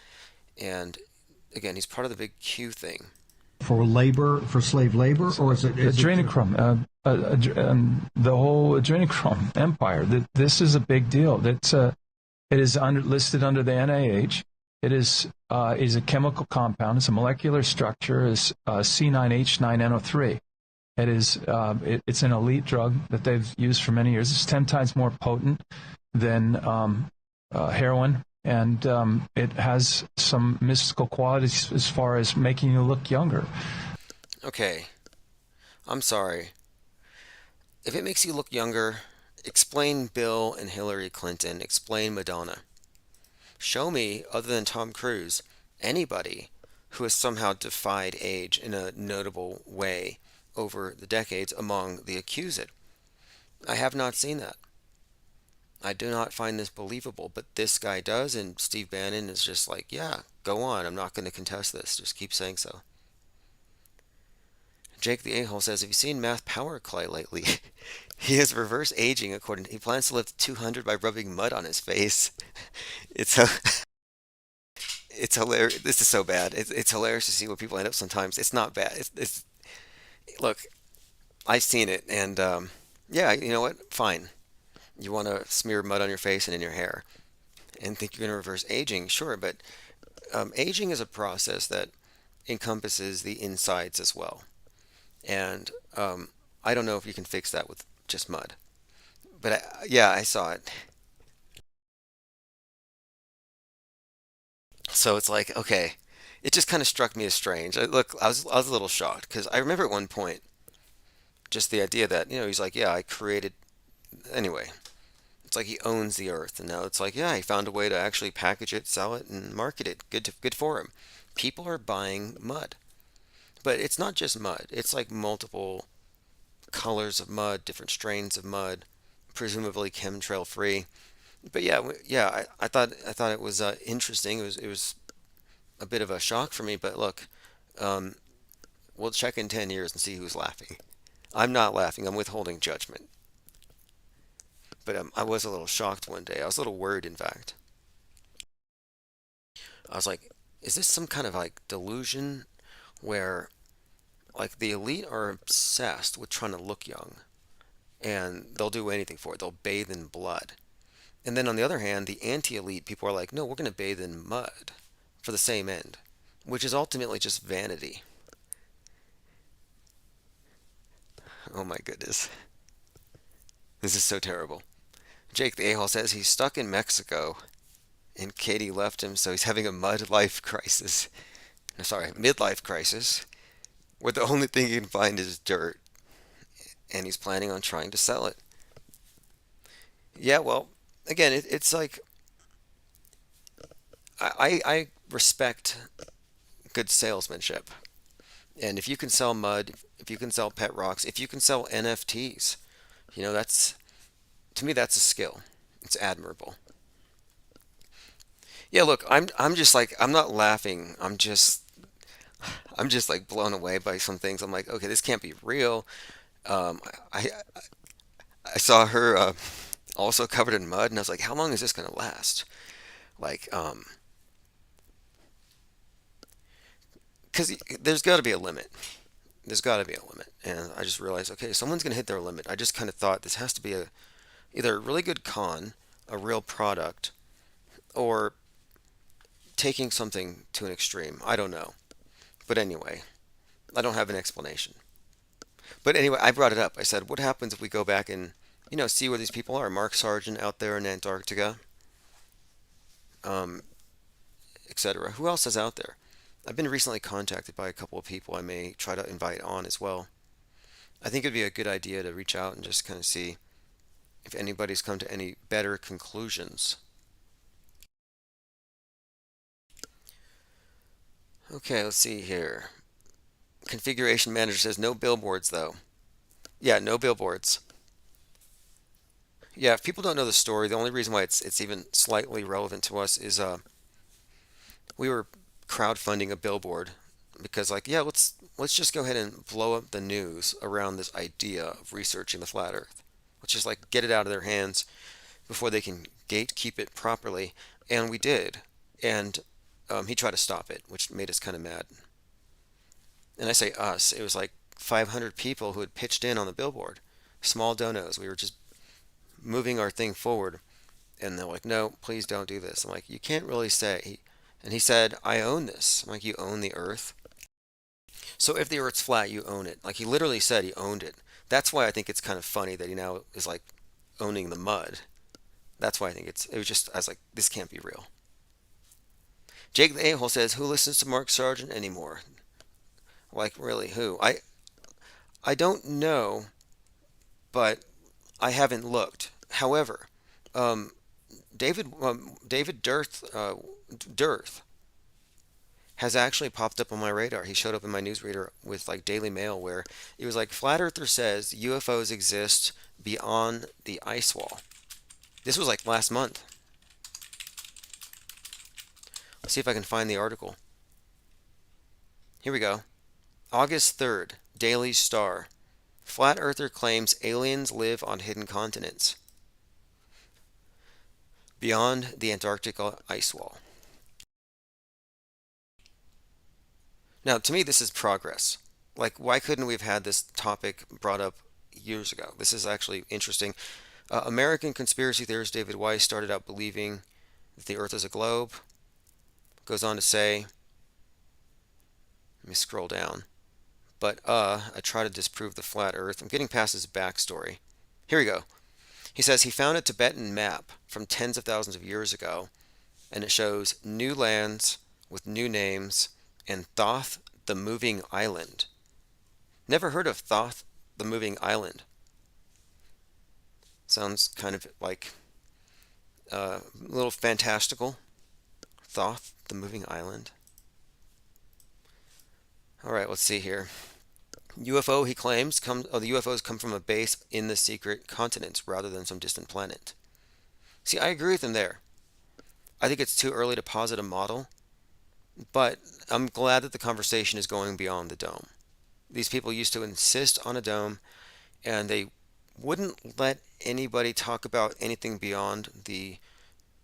And again, he's part of the big Q thing. For labor, for slave labor, or is it adrenochrome? The whole adrenochrome empire. This is a big deal. It is listed under the NIH. It is a chemical compound. It's a molecular structure. Is C9H9NO3. It is it's an elite drug that they've used for many years. It's 10 times more potent than heroin and it has some mystical qualities as far as making you look younger. Okay, I'm sorry. If it makes you look younger, explain Bill and Hillary Clinton, explain Madonna. Show me, other than Tom Cruise, anybody who has somehow defied age in a notable way over the decades among the accused. I have not seen that. I do not find this believable, but this guy does, and Steve Bannon is just like, yeah, go on. I'm not going to contest this. Just keep saying so. Jake the A-hole says, have you seen Math Power Clay lately? He is reverse aging according. He plans to live to 200 by rubbing mud on his face. It's a, it's hilarious. This is so bad. It's hilarious to see what people end up sometimes. It's not bad. It's look. I've seen it, and yeah, you know what? Fine. You want to smear mud on your face and in your hair, and think you're going to reverse aging? Sure, but aging is a process that encompasses the insides as well. And I don't know if you can fix that with just mud. But yeah, I saw it. So it's like, okay, it just kind of struck me as strange. Look, I was a little shocked because I remember at one point just the idea that, he's like, yeah, I created anyway. It's like he owns the earth, and now it's like, yeah, he found a way to actually package it, sell it, and market it. Good for him. People are buying mud, but it's not just mud. It's like multiple colors of mud, different strains of mud, presumably chemtrail free. But yeah, yeah, I thought it was interesting. It was a bit of a shock for me. But look, um, we'll check in 10 years and see who's laughing. I'm not laughing. I'm withholding judgment. But I was a little shocked one day. I was a little worried, in fact. I was like, is this some kind of like delusion where like the elite are obsessed with trying to look young and they'll do anything for it. They'll bathe in blood. And then on the other hand, the anti-elite people are like, no, we're going to bathe in mud for the same end, which is ultimately just vanity. Oh my goodness. This is so terrible. Jake the A-hole says he's stuck in Mexico and Katie left him, so he's having a mud life crisis. No, sorry, midlife crisis, where the only thing he can find is dirt, and he's planning on trying to sell it. Yeah, well, again, it's like I respect good salesmanship, and if you can sell mud, if you can sell pet rocks, if you can sell NFTs, that's to me that's a skill. It's admirable. Yeah, look, I'm just like I'm not laughing. I'm just like blown away by some things. I'm like, okay, this can't be real. Um, I I saw her also covered in mud, and I was like, how long is this gonna last? Like, because there's got to be a limit. There's got to be a limit, and I just realized, okay, someone's gonna hit their limit. I just kind of thought this has to be either a really good con, a real product, or taking something to an extreme. I don't know. But anyway, I don't have an explanation. But anyway, I brought it up. I said, what happens if we go back and, see where these people are? Mark Sargent out there in Antarctica, um, etc. Who else is out there? I've been recently contacted by a couple of people I may try to invite on as well. I think it'd be a good idea to reach out and just kind of see if anybody's come to any better conclusions. Okay, let's see here. Configuration manager says no billboards though. Yeah, no billboards. Yeah, if people don't know the story, the only reason why it's even slightly relevant to us is we were crowdfunding a billboard because like yeah, let's just go ahead and blow up the news around this idea of researching the flat earth. Let's just like get it out of their hands before they can gatekeep it properly, and we did. And he tried to stop it, which made us kind of mad. And I say us, it was like 500 people who had pitched in on the billboard, small donos. We were just moving our thing forward, and they're like, no, please don't do this. I'm like, you can't really say. And he said, I own this. I'm like, you own the earth? So if the earth's flat, you own it. Like he literally said he owned it. That's why I think it's kind of funny that he now is like owning the mud. That's why I think it was just, I was like, this can't be real. Jake the A-hole says, "Who listens to Mark Sargent anymore?" Like, really, who? I don't know, but I haven't looked. However, um, David Dearth has actually popped up on my radar. He showed up in my newsreader with like Daily Mail, where it was like Flat Earther says UFOs exist beyond the ice wall. This was like last month. Let's see if I can find the article. Here we go. August 3rd, Daily Star. Flat Earther claims aliens live on hidden continents beyond the Antarctic ice wall. Now, to me, this is progress. Like, why couldn't we have had this topic brought up years ago? This is actually interesting. American conspiracy theorist David Weiss started out believing that the Earth is a globe. Goes on to say, let me scroll down. But I try to disprove the flat Earth. I'm getting past his backstory. Here we go. He says he found a Tibetan map from tens of thousands of years ago, and it shows new lands with new names and Thoth the Moving Island. Never heard of Thoth the Moving Island. Sounds kind of like a little fantastical. Thoth the Moving Island. All right, let's see here. UFO, he claims, the UFOs come from a base in the secret continents rather than some distant planet. See, I agree with him there. I think it's too early to posit a model, but I'm glad that the conversation is going beyond the dome. These people used to insist on a dome, and they wouldn't let anybody talk about anything beyond the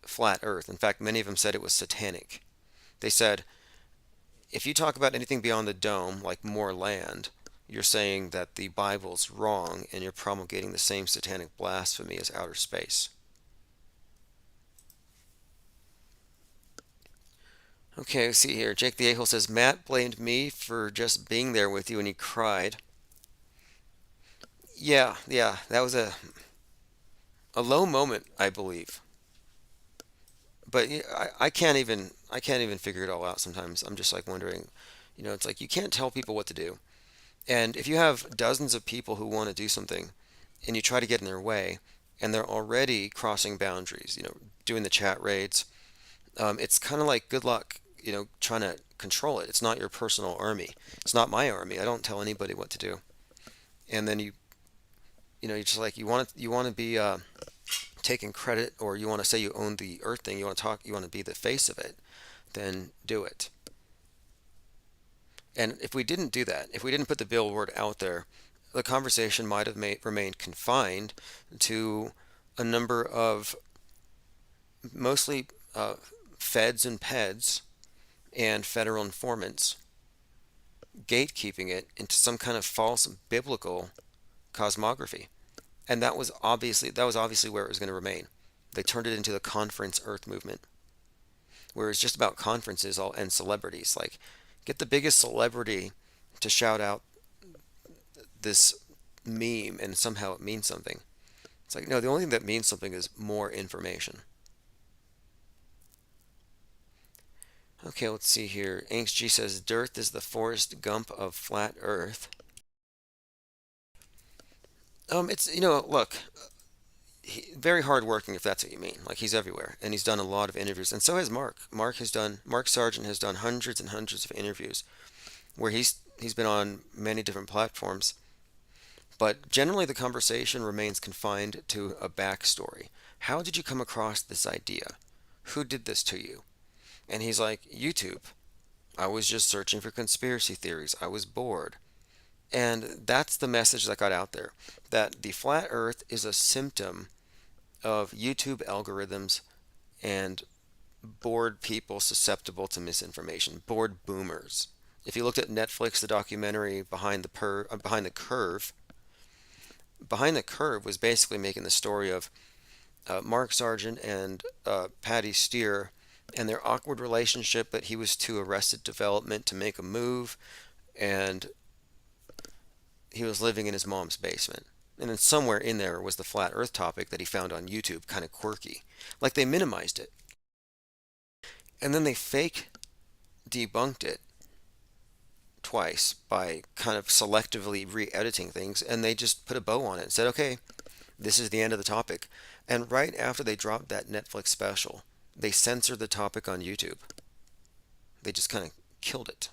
flat Earth. In fact, many of them said it was satanic. They said, if you talk about anything beyond the dome, like more land, you're saying that the Bible's wrong and you're promulgating the same satanic blasphemy as outer space. Okay, let's see here. Jake the A-hole says, Matt blamed me for just being there with you and he cried. Yeah, that was a low moment, I believe. But yeah, I can't even figure it all out sometimes. I'm just like wondering, it's like you can't tell people what to do. And if you have dozens of people who want to do something and you try to get in their way and they're already crossing boundaries, doing the chat raids, it's kind of like good luck, trying to control it. It's not your personal army. It's not my army. I don't tell anybody what to do. And then you're just like you want to be taking credit, or you want to say you own the earth thing. You want to be the face of it. Then do it. And if we didn't do that, if we didn't put the billboard out there, the conversation might have remained confined to a number of mostly feds and peds and federal informants gatekeeping it into some kind of false biblical cosmography. And that was obviously where it was going to remain. They turned it into the Conference Earth movement, where it's just about conferences and celebrities. Like, get the biggest celebrity to shout out this meme and somehow it means something. It's like, no, the only thing that means something is more information. Okay, let's see here. Angst G says, Dearth is the Forrest Gump of flat Earth. It's, look, very hardworking, if that's what you mean. Like, he's everywhere, and he's done a lot of interviews, and so has Mark. Mark Sargent has done hundreds and hundreds of interviews, where he's been on many different platforms. But generally, the conversation remains confined to a backstory. How did you come across this idea? Who did this to you? And he's like, YouTube. I was just searching for conspiracy theories. I was bored. And that's the message that got out there, that the flat earth is a symptom of YouTube algorithms and bored people susceptible to misinformation, bored boomers. If you looked at Netflix, the documentary Behind the Curve, Behind the Curve was basically making the story of Mark Sargent and Patty Steer and their awkward relationship, but he was too arrested development to make a move, and he was living in his mom's basement. And then somewhere in there was the flat earth topic that he found on YouTube, kind of quirky. Like, they minimized it. And then they fake debunked it twice by kind of selectively re-editing things, and they just put a bow on it and said, okay, this is the end of the topic. And right after they dropped that Netflix special, they censored the topic on YouTube. They just kind of killed it.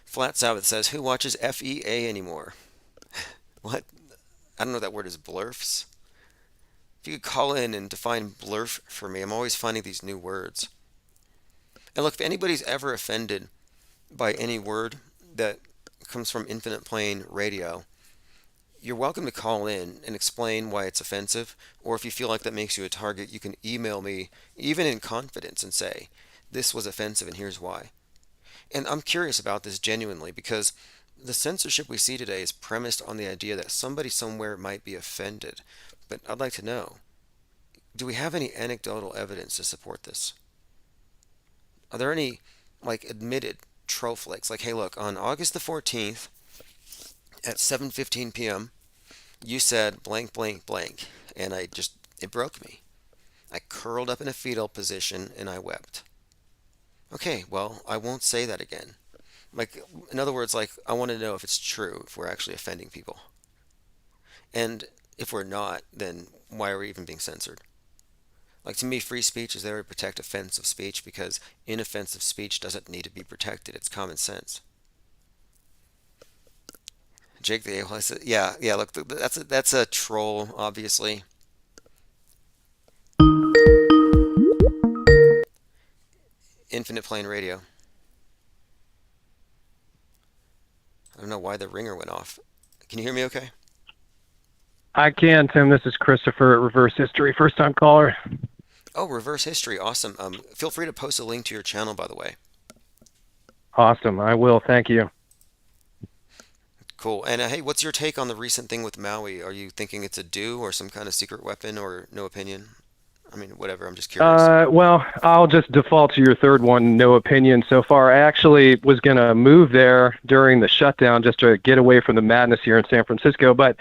Flat Sabbath says, who watches FEA anymore? What? I don't know what that word is, blurfs? If you could call in and define blurf for me, I'm always finding these new words. And look, if anybody's ever offended by any word that comes from Infinite Plane Radio, you're welcome to call in and explain why it's offensive, or if you feel like that makes you a target, you can email me, even in confidence, and say, this was offensive and here's why. And I'm curious about this genuinely, because the censorship we see today is premised on the idea that somebody somewhere might be offended. But I'd like to know, do we have any anecdotal evidence to support this? Are there any, like, admitted troll flakes? Like, hey, look, on August the 14th at 7:15 p.m., you said blank, blank, blank, and it broke me. I curled up in a fetal position and I wept. Okay, well, I won't say that again. Like, in other words, like, I want to know if it's true, if we're actually offending people. And if we're not, then why are we even being censored? Like, to me, free speech is there to protect offensive speech, because inoffensive speech doesn't need to be protected. It's common sense. Jake the A-hole said, yeah, look, that's a troll, obviously. Infinite Plane Radio. I don't know why the ringer went off. Can you hear me okay? I can, Tim. This is Christopher at Reverse History, first-time caller. Oh, Reverse History, awesome. Feel free to post a link to your channel, by the way. Awesome. I will. Thank you. Cool. And hey, what's your take on the recent thing with Maui? Are you thinking it's a do or some kind of secret weapon, or no opinion? I mean, whatever. I'm just curious. Well, I'll just default to your third one, no opinion so far. I actually was going to move there during the shutdown just to get away from the madness here in San Francisco. But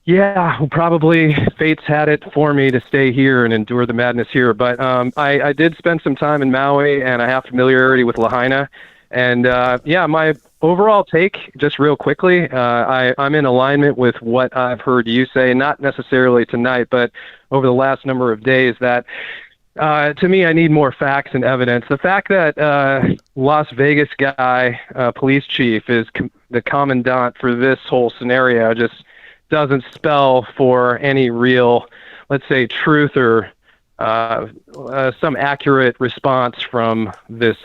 yeah, probably fate's had it for me to stay here and endure the madness here. But I did spend some time in Maui, and I have familiarity with Lahaina. And yeah, my overall take, just real quickly, I'm in alignment with what I've heard you say, not necessarily tonight, but over the last number of days, that to me, I need more facts and evidence. The fact that Las Vegas guy, police chief, is the commandant for this whole scenario just doesn't spell for any real, let's say, truth or some accurate response from this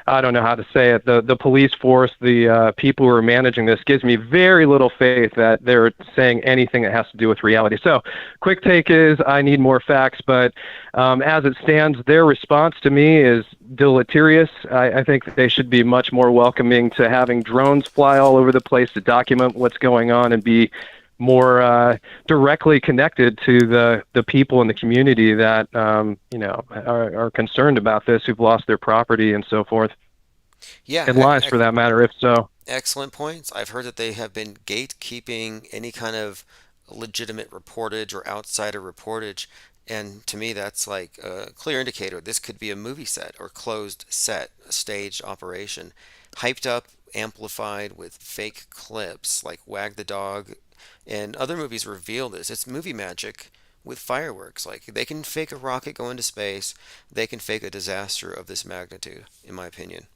I don't know how to say it, the police force, the people who are managing this. Gives me very little faith that they're saying anything that has to do with reality. So quick take is I need more facts, but as it stands, their response to me is deleterious. I think that they should be much more welcoming to having drones fly all over the place to document what's going on and be more directly connected to the people in the community that are concerned about this, who've lost their property and so forth. Yeah, and lives for that matter, if so. Excellent points. I've heard that they have been gatekeeping any kind of legitimate reportage or outsider reportage, and to me that's like a clear indicator this could be a movie set or closed set, a staged operation, hyped up, amplified with fake clips like Wag the Dog. And other movies reveal this. It's movie magic with fireworks. Like, they can fake a rocket go into space. They can fake a disaster of this magnitude, in my opinion.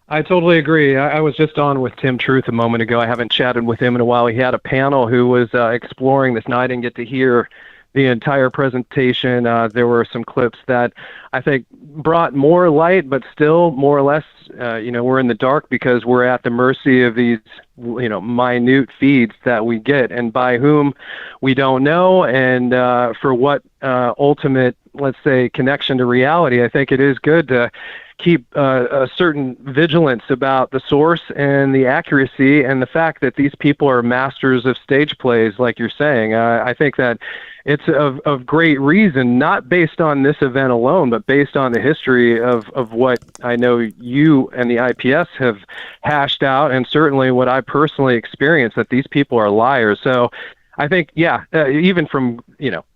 I totally agree. I was just on with Tim Truth a moment ago. I haven't chatted with him in a while. He had a panel who was exploring this, and I didn't get to hear the entire presentation. There were some clips that I think brought more light, but still more or less, we're in the dark because we're at the mercy of these, minute feeds that we get, and by whom we don't know, and for what ultimate, let's say, connection to reality. I think it is good to keep a certain vigilance about the source and the accuracy and the fact that these people are masters of stage plays, like you're saying. I think that it's of great reason, not based on this event alone, but based on the history of what I know you and the IPS have hashed out, and certainly what I personally experienced, that these people are liars. So I think, yeah, even from,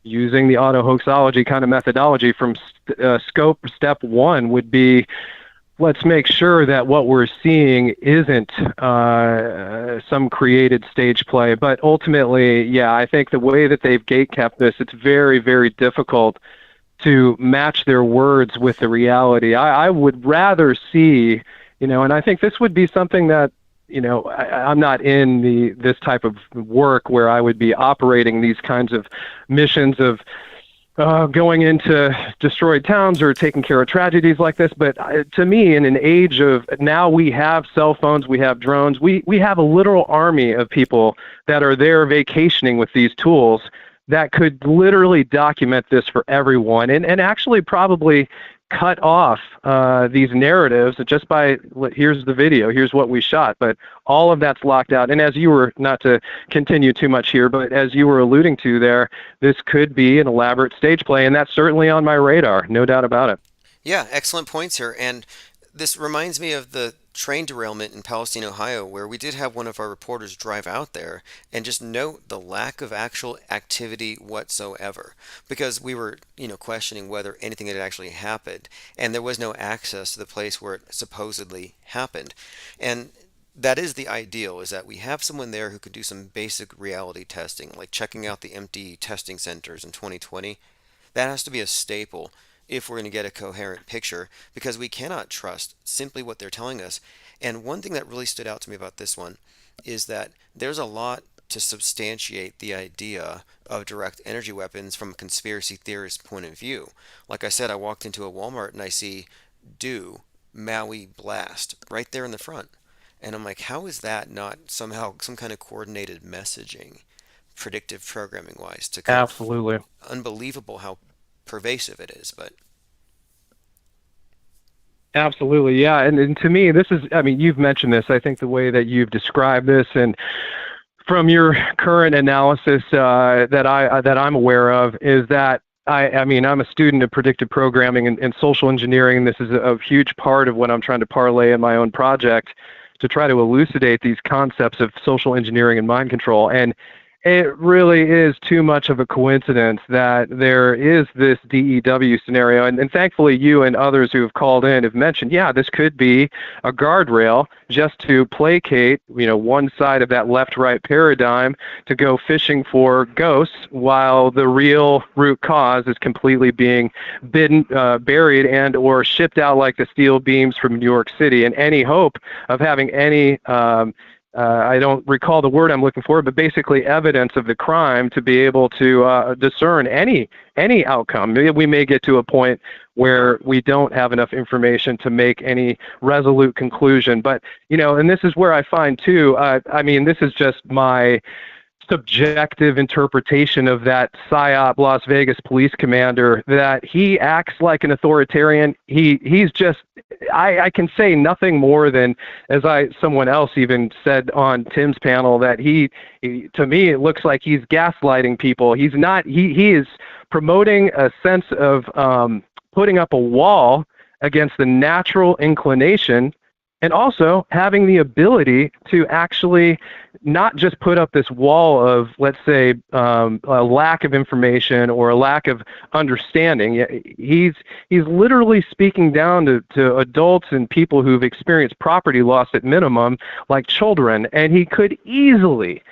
using the auto hoaxology kind of methodology from scope, step one would be, let's make sure that what we're seeing isn't some created stage play. But ultimately, yeah, I think the way that they've gatekept this, it's very, very difficult to match their words with the reality. I would rather see, and I think this would be something that, I'm not in this type of work where I would be operating these kinds of missions of going into destroyed towns or taking care of tragedies like this. But to me, in an age of now, we have cell phones, we have drones, we have a literal army of people that are there vacationing with these tools that could literally document this for everyone and actually probably cut off these narratives just by, here's the video, here's what we shot, but all of that's locked out. And as you were, not to continue too much here, but as you were alluding to there, this could be an elaborate stage play, and that's certainly on my radar, no doubt about it. Yeah, excellent points here. And this reminds me of the train derailment in Palestine, Ohio, where we did have one of our reporters drive out there and just note the lack of actual activity whatsoever, because we were, questioning whether anything had actually happened, and there was no access to the place where it supposedly happened. And that is the ideal, is that we have someone there who could do some basic reality testing, like checking out the empty testing centers in 2020. That has to be a staple if we're going to get a coherent picture, because we cannot trust simply what they're telling us. And one thing that really stood out to me about this one is that there's a lot to substantiate the idea of direct energy weapons from a conspiracy theorist point of view. Like I said, I walked into a Walmart and I see "Do Maui Blast" right there in the front. And I'm like, how is that not somehow some kind of coordinated messaging, predictive programming wise, to kind of Absolutely. unbelievable how pervasive it is. But Absolutely, yeah. And to me, this is, I mean, you've mentioned this. I think the way that you've described this, and from your current analysis that I'm aware of, is that I mean, I'm a student of predictive programming and social engineering. This is a huge part of what I'm trying to parlay in my own project to try to elucidate these concepts of social engineering and mind control. And it really is too much of a coincidence that there is this DEW scenario. And thankfully, you and others who have called in have mentioned, yeah, this could be a guardrail just to placate, one side of that left-right paradigm to go fishing for ghosts, while the real root cause is completely being buried and or shipped out like the steel beams from New York City. And any hope of having any I don't recall the word I'm looking for, but basically evidence of the crime to be able to discern any outcome. Maybe we may get to a point where we don't have enough information to make any resolute conclusion. But, and this is where I find too, I mean, this is just my subjective interpretation of that PSYOP Las Vegas police commander, that he acts like an authoritarian. He's just, I can say nothing more than, as someone else even said on Tim's panel, that he to me, it looks like he's gaslighting people. He's not, he is promoting a sense of putting up a wall against the natural inclination, and also having the ability to actually not just put up this wall of, let's say, a lack of information or a lack of understanding. He's literally speaking down to adults and people who've experienced property loss at minimum, like children, and he could easily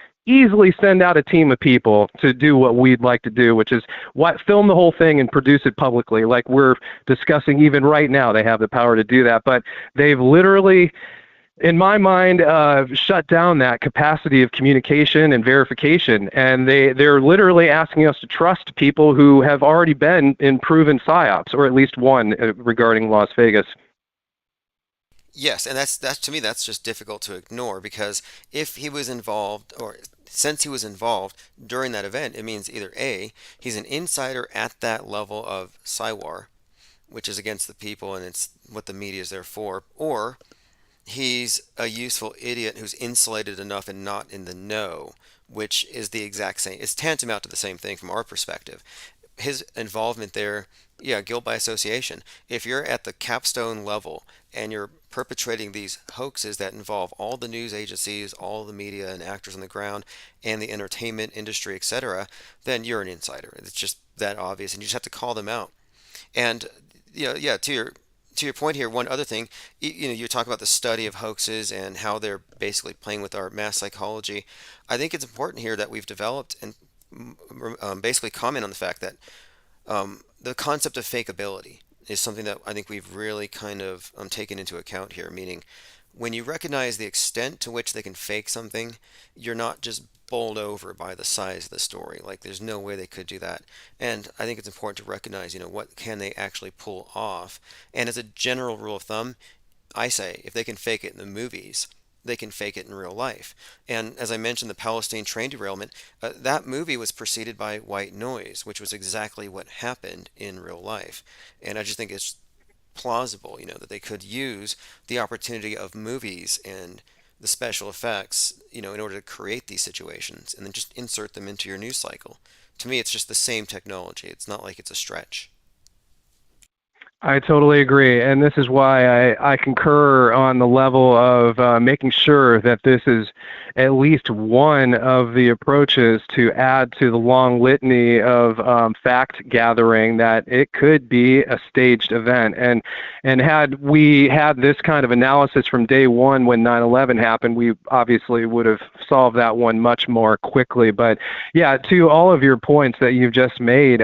send out a team of people to do what we'd like to do, which is film the whole thing and produce it publicly, like we're discussing even right now. They have the power to do that, but they've literally, in my mind, shut down that capacity of communication and verification, and they're literally asking us to trust people who have already been in proven PSYOPs, or at least one regarding Las Vegas. yes, and that's to me, that's just difficult to ignore, because if he was involved, or since he was involved during that event, it means either A, he's an insider at that level of PSYWAR, which is against the people and it's what the media is there for, or he's a useful idiot who's insulated enough and not in the know, which is the exact same. It's tantamount to the same thing from our perspective. His involvement there, yeah, guilt by association. If you're at the capstone level and you're perpetrating these hoaxes that involve all the news agencies, all the media and actors on the ground, and the entertainment industry, etc., then you're an insider. It's just that obvious, and you just have to call them out. And yeah, to your point here, one other thing, you talk about the study of hoaxes and how they're basically playing with our mass psychology. I think it's important here that we've developed and basically comment on the fact that the concept of fakeability is something that I think we've really kind of taken into account here. Meaning, when you recognize the extent to which they can fake something, you're not just bowled over by the size of the story. Like, there's no way they could do that. And I think it's important to recognize, what can they actually pull off. And as a general rule of thumb, I say if they can fake it in the movies, they can fake it in real life. And as I mentioned, the Palestine train derailment, that movie was preceded by white noise, which was exactly what happened in real life. And I just think it's plausible, that they could use the opportunity of movies and the special effects, in order to create these situations and then just insert them into your news cycle. To me, it's just the same technology. It's not like it's a stretch. I totally agree, and this is why I concur on the level of making sure that this is at least one of the approaches to add to the long litany of fact gathering, that it could be a staged event. And had we had this kind of analysis from day one when 9/11 happened, we obviously would have solved that one much more quickly. But yeah, to all of your points that you've just made,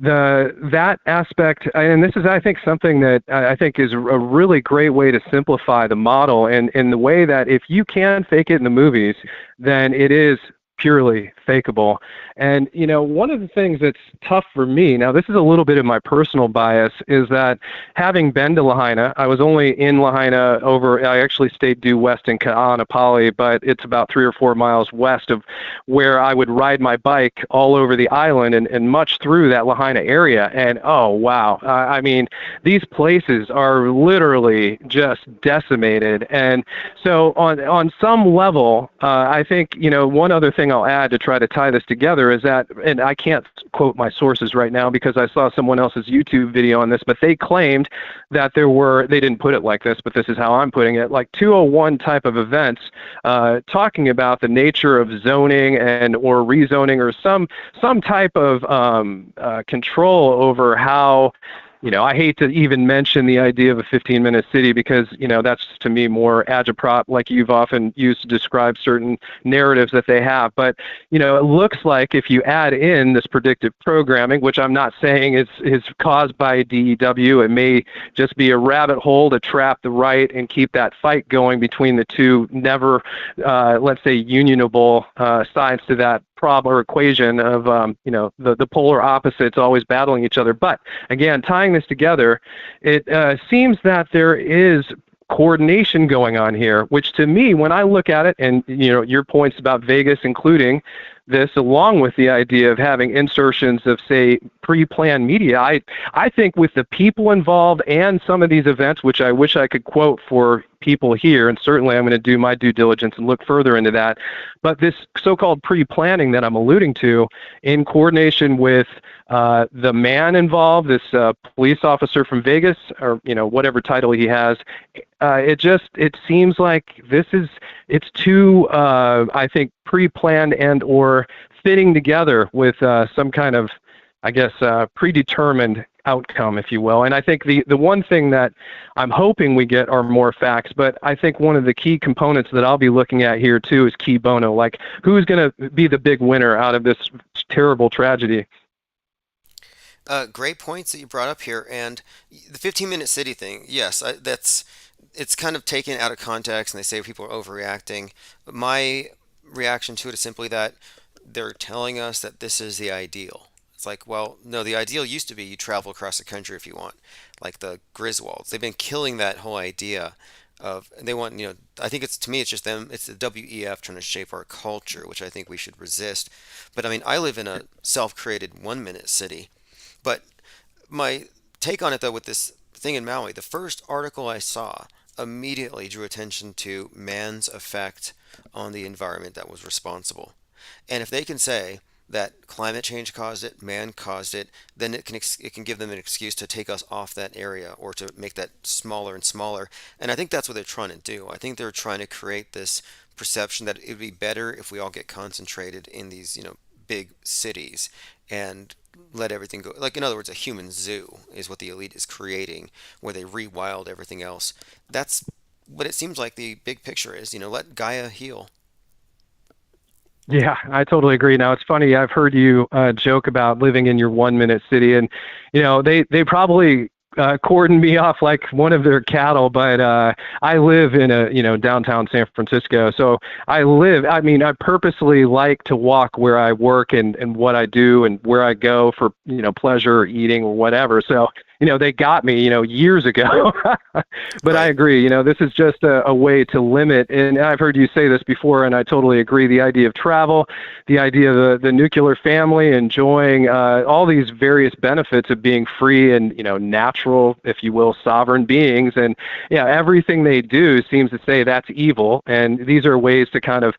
that aspect, and this is, I think, something that I think is a really great way to simplify the model, and in the way that if you can fake it in the movies, then it is purely fakeable. And one of the things that's tough for me, now this is a little bit of my personal bias, is that having been to Lahaina, I was only in Lahaina I actually stayed due west in Ka'anapali, but it's about 3 or 4 miles west of where I would ride my bike all over the island and much through that Lahaina area. And oh wow, I mean, these places are literally just decimated. And so on some level, I think one other thing I'll add to try to tie this together is that, and I can't quote my sources right now because I saw someone else's YouTube video on this, but they claimed that they didn't put it like this, but this is how I'm putting it, like 201 type of events, talking about the nature of zoning or rezoning or some type of control over how. I hate to even mention the idea of a 15-minute city because, that's to me more agitprop, like you've often used to describe certain narratives that they have. But, it looks like if you add in this predictive programming, which I'm not saying is caused by DEW, it may just be a rabbit hole to trap the right and keep that fight going between the two never, let's say, unionable sides to that problem or equation of the polar opposites always battling each other. But again, tying this together, it seems that there is coordination going on here, which to me, when I look at it, and your points about Vegas including this, along with the idea of having insertions of, say, pre-planned media, I think with the people involved and some of these events, which I wish I could quote for people here, and certainly I'm going to do my due diligence and look further into that, but this so-called pre-planning that I'm alluding to, in coordination with the man involved, this police officer from Vegas, or whatever title he has, it seems like it's too I think pre-planned and or fitting together with some kind of, I guess, predetermined outcome, if you will. And I think the one thing that I'm hoping we get are more facts, but I think one of the key components that I'll be looking at here too is key bono, like who's going to be the big winner out of this terrible tragedy. Great points that you brought up here, and the 15-minute city thing. Yes, it's kind of taken out of context, and they say people are overreacting. But my reaction to it is simply that they're telling us that this is the ideal. It's like, well, no, the ideal used to be you travel across the country if you want, like the Griswolds. They've been killing that whole idea of they want, I think to me it's just them. It's the WEF trying to shape our culture, which I think we should resist. But I mean, I live in a self-created 1-minute city. But my take on it, though, with this thing in Maui, the first article I saw immediately drew attention to man's effect on the environment that was responsible. And if they can say that climate change caused it, man caused it, then it can give them an excuse to take us off that area or to make that smaller and smaller. And I think that's what they're trying to do. I think they're trying to create this perception that it would be better if we all get concentrated in these, big cities and let everything go. Like, in other words, a human zoo is what the elite is creating, where they rewild everything else. That's what it seems like the big picture is, let Gaia heal. Yeah, I totally agree. Now it's funny. I've heard you joke about living in your 1 minute city, and they probably cordon me off like one of their cattle. But I live in a downtown San Francisco, so I live. I mean, I purposely like to walk where I work and what I do and where I go for pleasure or eating or whatever. So they got me, years ago. But I Right. agree, this is just a way to limit, and I've heard you say this before, and I totally agree, the idea of travel, the idea of the nuclear family, enjoying all these various benefits of being free and, natural, if you will, sovereign beings. And yeah, everything they do seems to say that's evil. And these are ways to kind of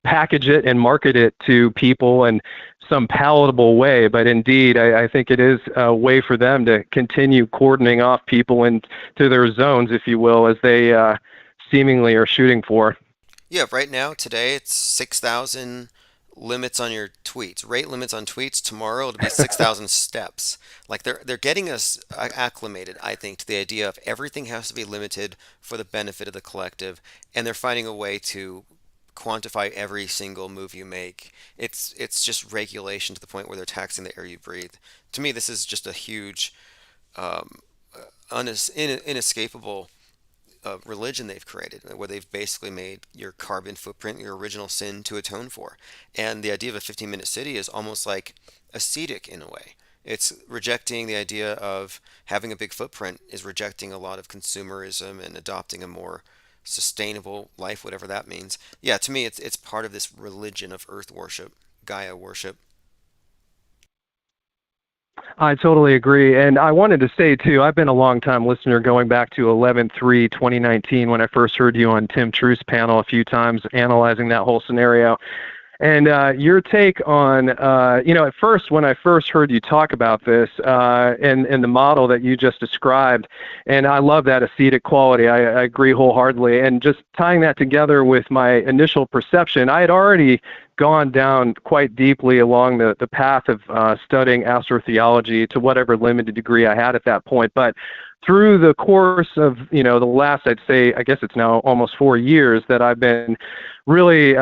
package it and market it to people in some palatable way. But indeed, I think it is a way for them to continue cordoning off people into their zones, if you will, as they seemingly are shooting for. Yeah, right now, today, it's 6,000 limits on your tweets. Rate limits on tweets. Tomorrow, it'll be 6,000 steps. Like they're getting us acclimated, I think, to the idea of everything has to be limited for the benefit of the collective, and they're finding a way to quantify every single move you make. It's just regulation to the point where they're taxing the air you breathe. To me, this is just a huge, um, inescapable religion they've created, where they've basically made your carbon footprint your original sin to atone for. And the idea of a 15-minute city is almost like ascetic in a way. It's rejecting the idea of having a big footprint, is rejecting a lot of consumerism and adopting a more sustainable life, whatever that means. Yeah, to me, it's part of this religion of Earth worship, Gaia worship. I totally agree. And I wanted to say, too, I've been a long time listener going back to 11/3/2019 when I first heard you on Tim Truth's panel a few times analyzing that whole scenario. And your take on, at first, when I first heard you talk about this and the model that you just described, and I love that ascetic quality. I agree wholeheartedly. And just tying that together with my initial perception, I had already gone down quite deeply along the path of studying astrotheology to whatever limited degree I had at that point. But through the course of, the last, I'd say, I guess it's now almost 4 years that I've been really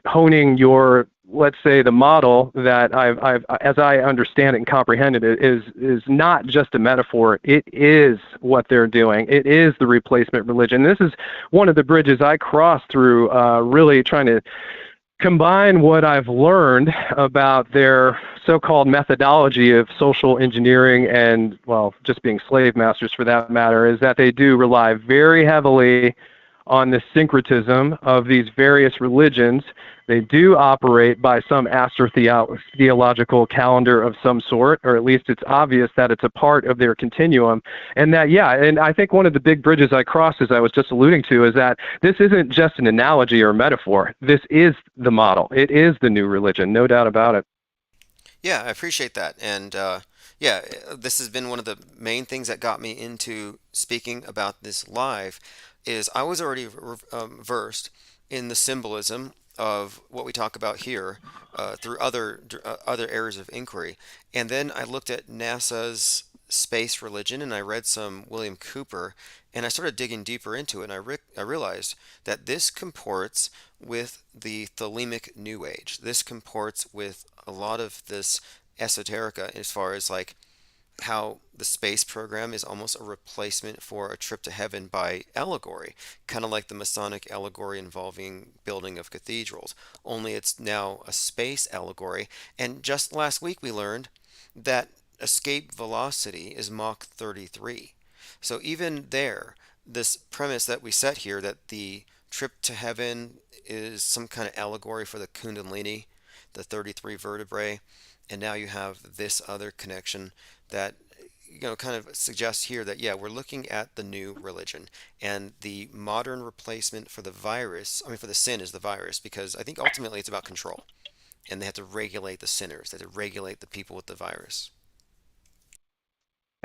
honing your, let's say, the model that I've, as I understand it and comprehend it, is not just a metaphor. It is what they're doing. It is the replacement religion. This is one of the bridges I crossed through, really trying to combine what I've learned about their so-called methodology of social engineering and, well, just being slave masters for that matter, is that they do rely very heavily on the syncretism of these various religions. They do operate by some astrotheological calendar of some sort, or at least it's obvious that it's a part of their continuum. And that, yeah, and I think one of the big bridges I crossed, as I was just alluding to, is that this isn't just an analogy or a metaphor. This is the model. It is the new religion, no doubt about it. Yeah, I appreciate that. And yeah, this has been one of the main things that got me into speaking about this live is I was already versed in the symbolism of what we talk about here through other areas of inquiry. And then I looked at NASA's space religion and I read some William Cooper and I started digging deeper into it and I realized that this comports with the Thelemic New Age. This comports with a lot of this esoterica as far as like how the space program is almost a replacement for a trip to heaven by allegory, kind of like the Masonic allegory involving building of cathedrals, only it's now a space allegory. And just last week we learned that escape velocity is Mach 33. So even there, this premise that we set here that the trip to heaven is some kind of allegory for the Kundalini, the 33 vertebrae, and now you have this other connection that kind of suggests here that yeah, we're looking at the new religion and the modern replacement for the virus. I mean, for the sin is the virus because I think ultimately it's about control. and they have to regulate the sinners. They have to regulate the people with the virus.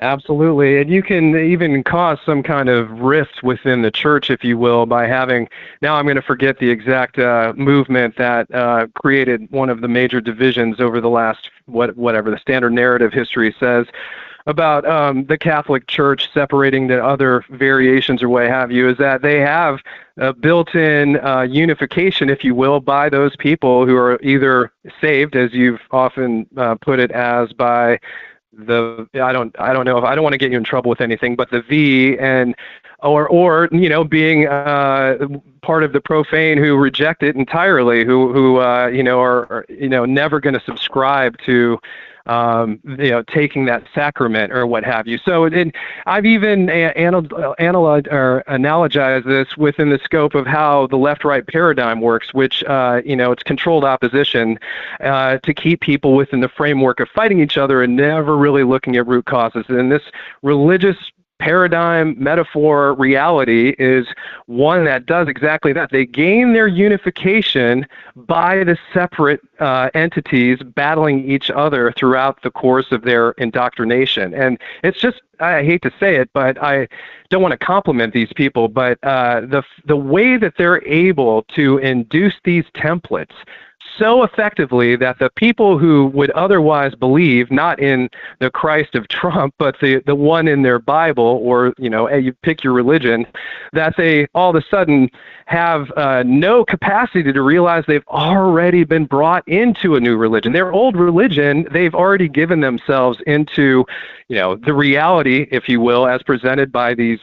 Absolutely. And you can even cause some kind of rift within the church, if you will, by having, now I'm going to forget the exact movement that created one of the major divisions over the last, whatever the standard narrative history says about the Catholic Church separating the other variations or what have you, is that they have a built-in unification, if you will, by those people who are either saved, as you've often put it, as by I don't know if I don't want to get you in trouble with anything, but the V and or being part of the profane who reject it entirely, who are never going to subscribe to taking that sacrament or what have you. So I've even analogized this within the scope of how the left-right paradigm works, which it's controlled opposition to keep people within the framework of fighting each other and never really looking at root causes. And this religious paradigm, metaphor, reality is one that does exactly that. They gain their unification by the separate entities battling each other throughout the course of their indoctrination. And it's just, I hate to say it, but I don't want to compliment these people, but the way that they're able to induce these templates so effectively that the people who would otherwise believe not in the Christ of Trump, but the one in their Bible, or you pick your religion, that they all of a sudden have no capacity to realize they've already been brought into a new religion. Their old religion, they've already given themselves into the reality, if you will, as presented by these,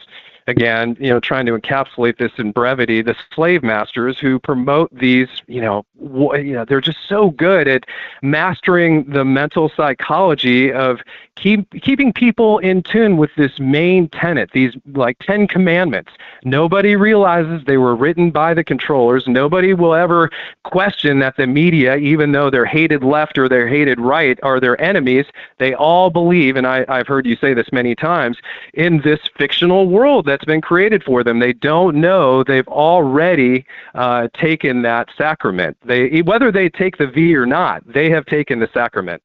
again, trying to encapsulate this in brevity, the slave masters who promote these, they're just so good at mastering the mental psychology of keeping people in tune with this main tenet, these like 10 commandments. Nobody realizes they were written by the controllers. Nobody will ever question that the media, even though they're hated left or they're hated right, are their enemies. They all believe, and I've heard you say this many times, in this fictional world that's been created for them. They don't know they've already taken that sacrament. Whether they take the V or not, they have taken the sacrament.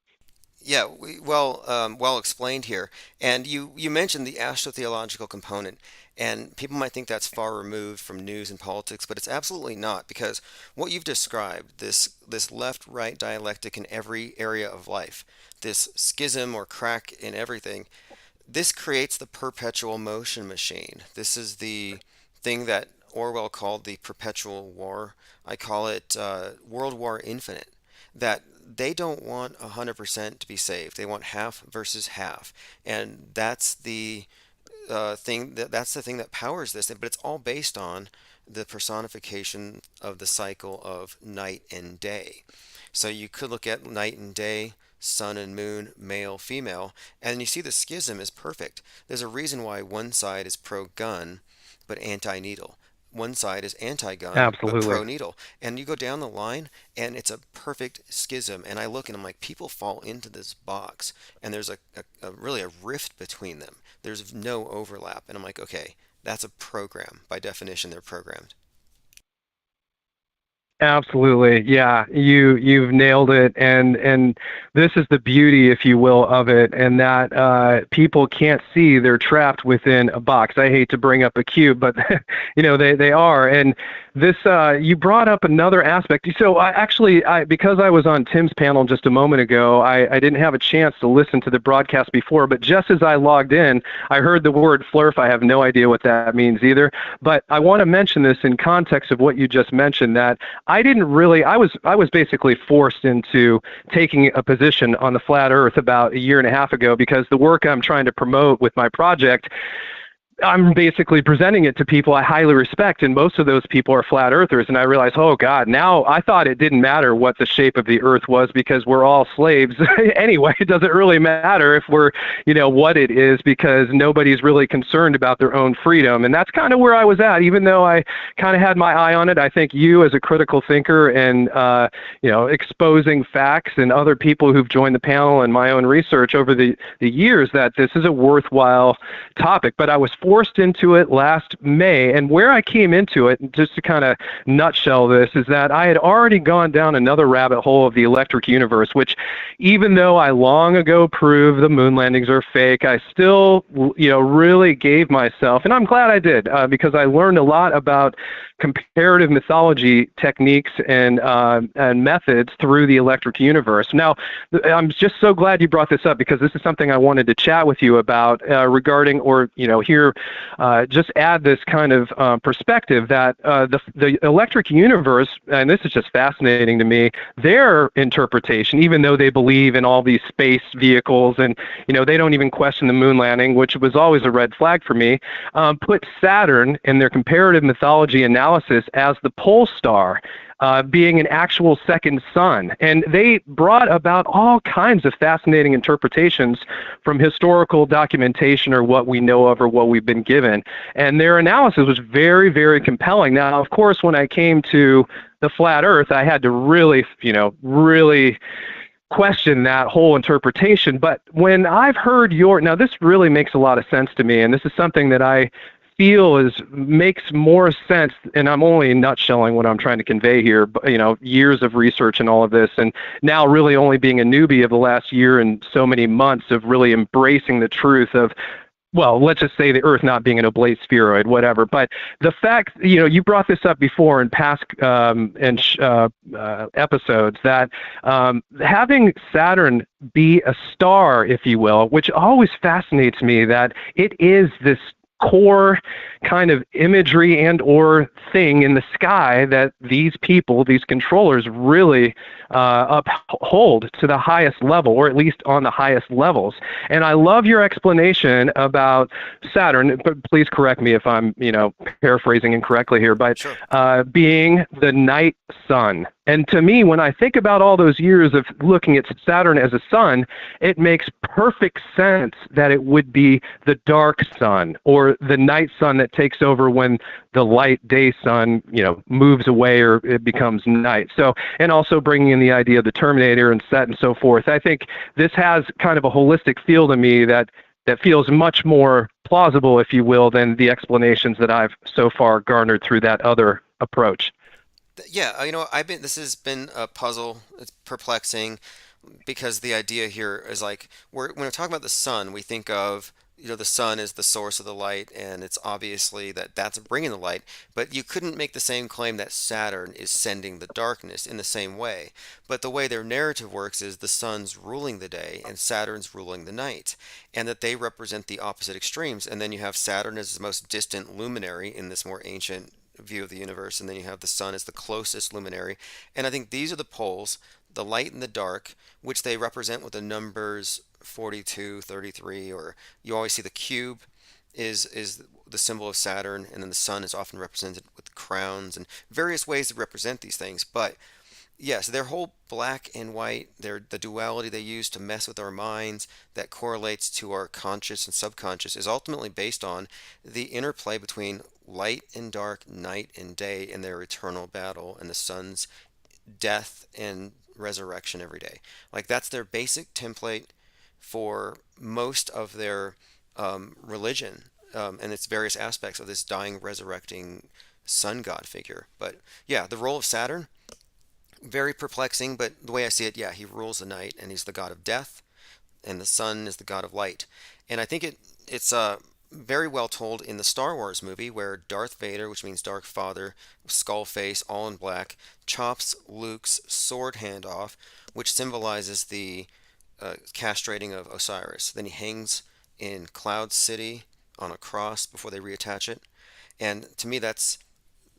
Yeah, well explained here. And you mentioned the astrotheological component, and people might think that's far removed from news and politics, but it's absolutely not, because what you've described, this left-right dialectic in every area of life, this schism or crack in everything, this creates the perpetual motion machine. This is the thing that Orwell called the perpetual war. I call it World War Infinite. That they don't want 100% to be saved. They want half versus half, and that's the that's the thing that powers this. But it's all based on the personification of the cycle of night and day. So you could look at night and day, sun and moon, male, female, and you see the schism is perfect. There's a reason why one side is pro-gun but anti-needle. One side is anti-gun but pro-needle. And you go down the line and it's a perfect schism. And I look and I'm like, people fall into this box and there's really a rift between them. There's no overlap. And I'm like, okay, that's a program. By definition, they're programmed. Absolutely. Yeah, you've nailed it. And this is the beauty, if you will, of it, and that people can't see they're trapped within a box. I hate to bring up a cube, but they are. And this you brought up another aspect. So because I was on Tim's panel just a moment ago, I didn't have a chance to listen to the broadcast before, but just as I logged in, I heard the word flurf. I have no idea what that means either, but I want to mention this in context of what you just mentioned, that I was basically forced into taking a position on the flat earth about a year and a half ago, because the work I'm trying to promote with my project, I'm basically presenting it to people I highly respect, and most of those people are flat earthers. And I realized, oh God, now I thought it didn't matter what the shape of the earth was because we're all slaves anyway. It doesn't really matter if we're, what it is, because nobody's really concerned about their own freedom. And that's kind of where I was at, even though I kind of had my eye on it. I think you, as a critical thinker and, exposing facts, and other people who've joined the panel and my own research over the years, that this is a worthwhile topic. But I was forced into it last May. And where I came into it, just to kind of nutshell this, is that I had already gone down another rabbit hole of the electric universe, which even though I long ago proved the moon landings are fake, I still, really gave myself, and I'm glad I did, because I learned a lot about comparative mythology techniques and methods through the electric universe. Now, I'm just so glad you brought this up, because this is something I wanted to chat with you about regarding, or here, just add this kind of perspective that the electric universe, and this is just fascinating to me, their interpretation, even though they believe in all these space vehicles and they don't even question the moon landing, which was always a red flag for me, put Saturn in their comparative mythology analysis as the pole star, being an actual second sun. And they brought about all kinds of fascinating interpretations from historical documentation or what we know of or what we've been given. And their analysis was very, very compelling. Now, of course, when I came to the flat Earth, I had to really question that whole interpretation. But when I've heard now this really makes a lot of sense to me, and this is something that I feel makes more sense, and I'm only nutshelling what I'm trying to convey here, but years of research and all of this, and now really only being a newbie of the last year and so many months of really embracing the truth of, well, let's just say the Earth not being an oblate spheroid, whatever. But the fact, you brought this up before in past episodes, that having Saturn be a star, if you will, which always fascinates me, that it is this core kind of imagery and or thing in the sky that these people, these controllers, really uphold to the highest level, or at least on the highest levels. And I love your explanation about Saturn, but please correct me if I'm paraphrasing incorrectly here, but Sure. Being the night sun. And to me, when I think about all those years of looking at Saturn as a sun, it makes perfect sense that it would be the dark sun, or the night sun that takes over when the light day sun, moves away or it becomes night. So, and also bringing in the idea of the Terminator and Set and so forth. I think this has kind of a holistic feel to me that feels much more plausible, if you will, than the explanations that I've so far garnered through that other approach. Yeah, this has been a puzzle. It's perplexing because the idea here is like, when we're talking about the sun, we think of, the sun is the source of the light, and it's obviously that's bringing the light, but you couldn't make the same claim that Saturn is sending the darkness in the same way. But the way their narrative works is the sun's ruling the day and Saturn's ruling the night, and that they represent the opposite extremes. And then you have Saturn as the most distant luminary in this more ancient view of the universe, and then you have the sun as the closest luminary. And I think these are the poles, the light and the dark, which they represent with the numbers 42, 33, or you always see the cube is the symbol of Saturn, and then the sun is often represented with crowns and various ways to represent these things. But yes, their whole black and white, the duality they use to mess with our minds that correlates to our conscious and subconscious, is ultimately based on the interplay between light and dark, night and day, in their eternal battle, and the sun's death and resurrection every day. Like, that's their basic template for most of their religion, and its various aspects of this dying, resurrecting sun god figure. But yeah, the role of Saturn, very perplexing, but the way I see it, yeah, he rules the night, and he's the god of death, and the sun is the god of light. And I think it's very well told in the Star Wars movie, where Darth Vader, which means Dark Father, skull face, all in black, chops Luke's sword hand off, which symbolizes the castrating of Osiris. Then he hangs in Cloud City on a cross before they reattach it. And to me, that's,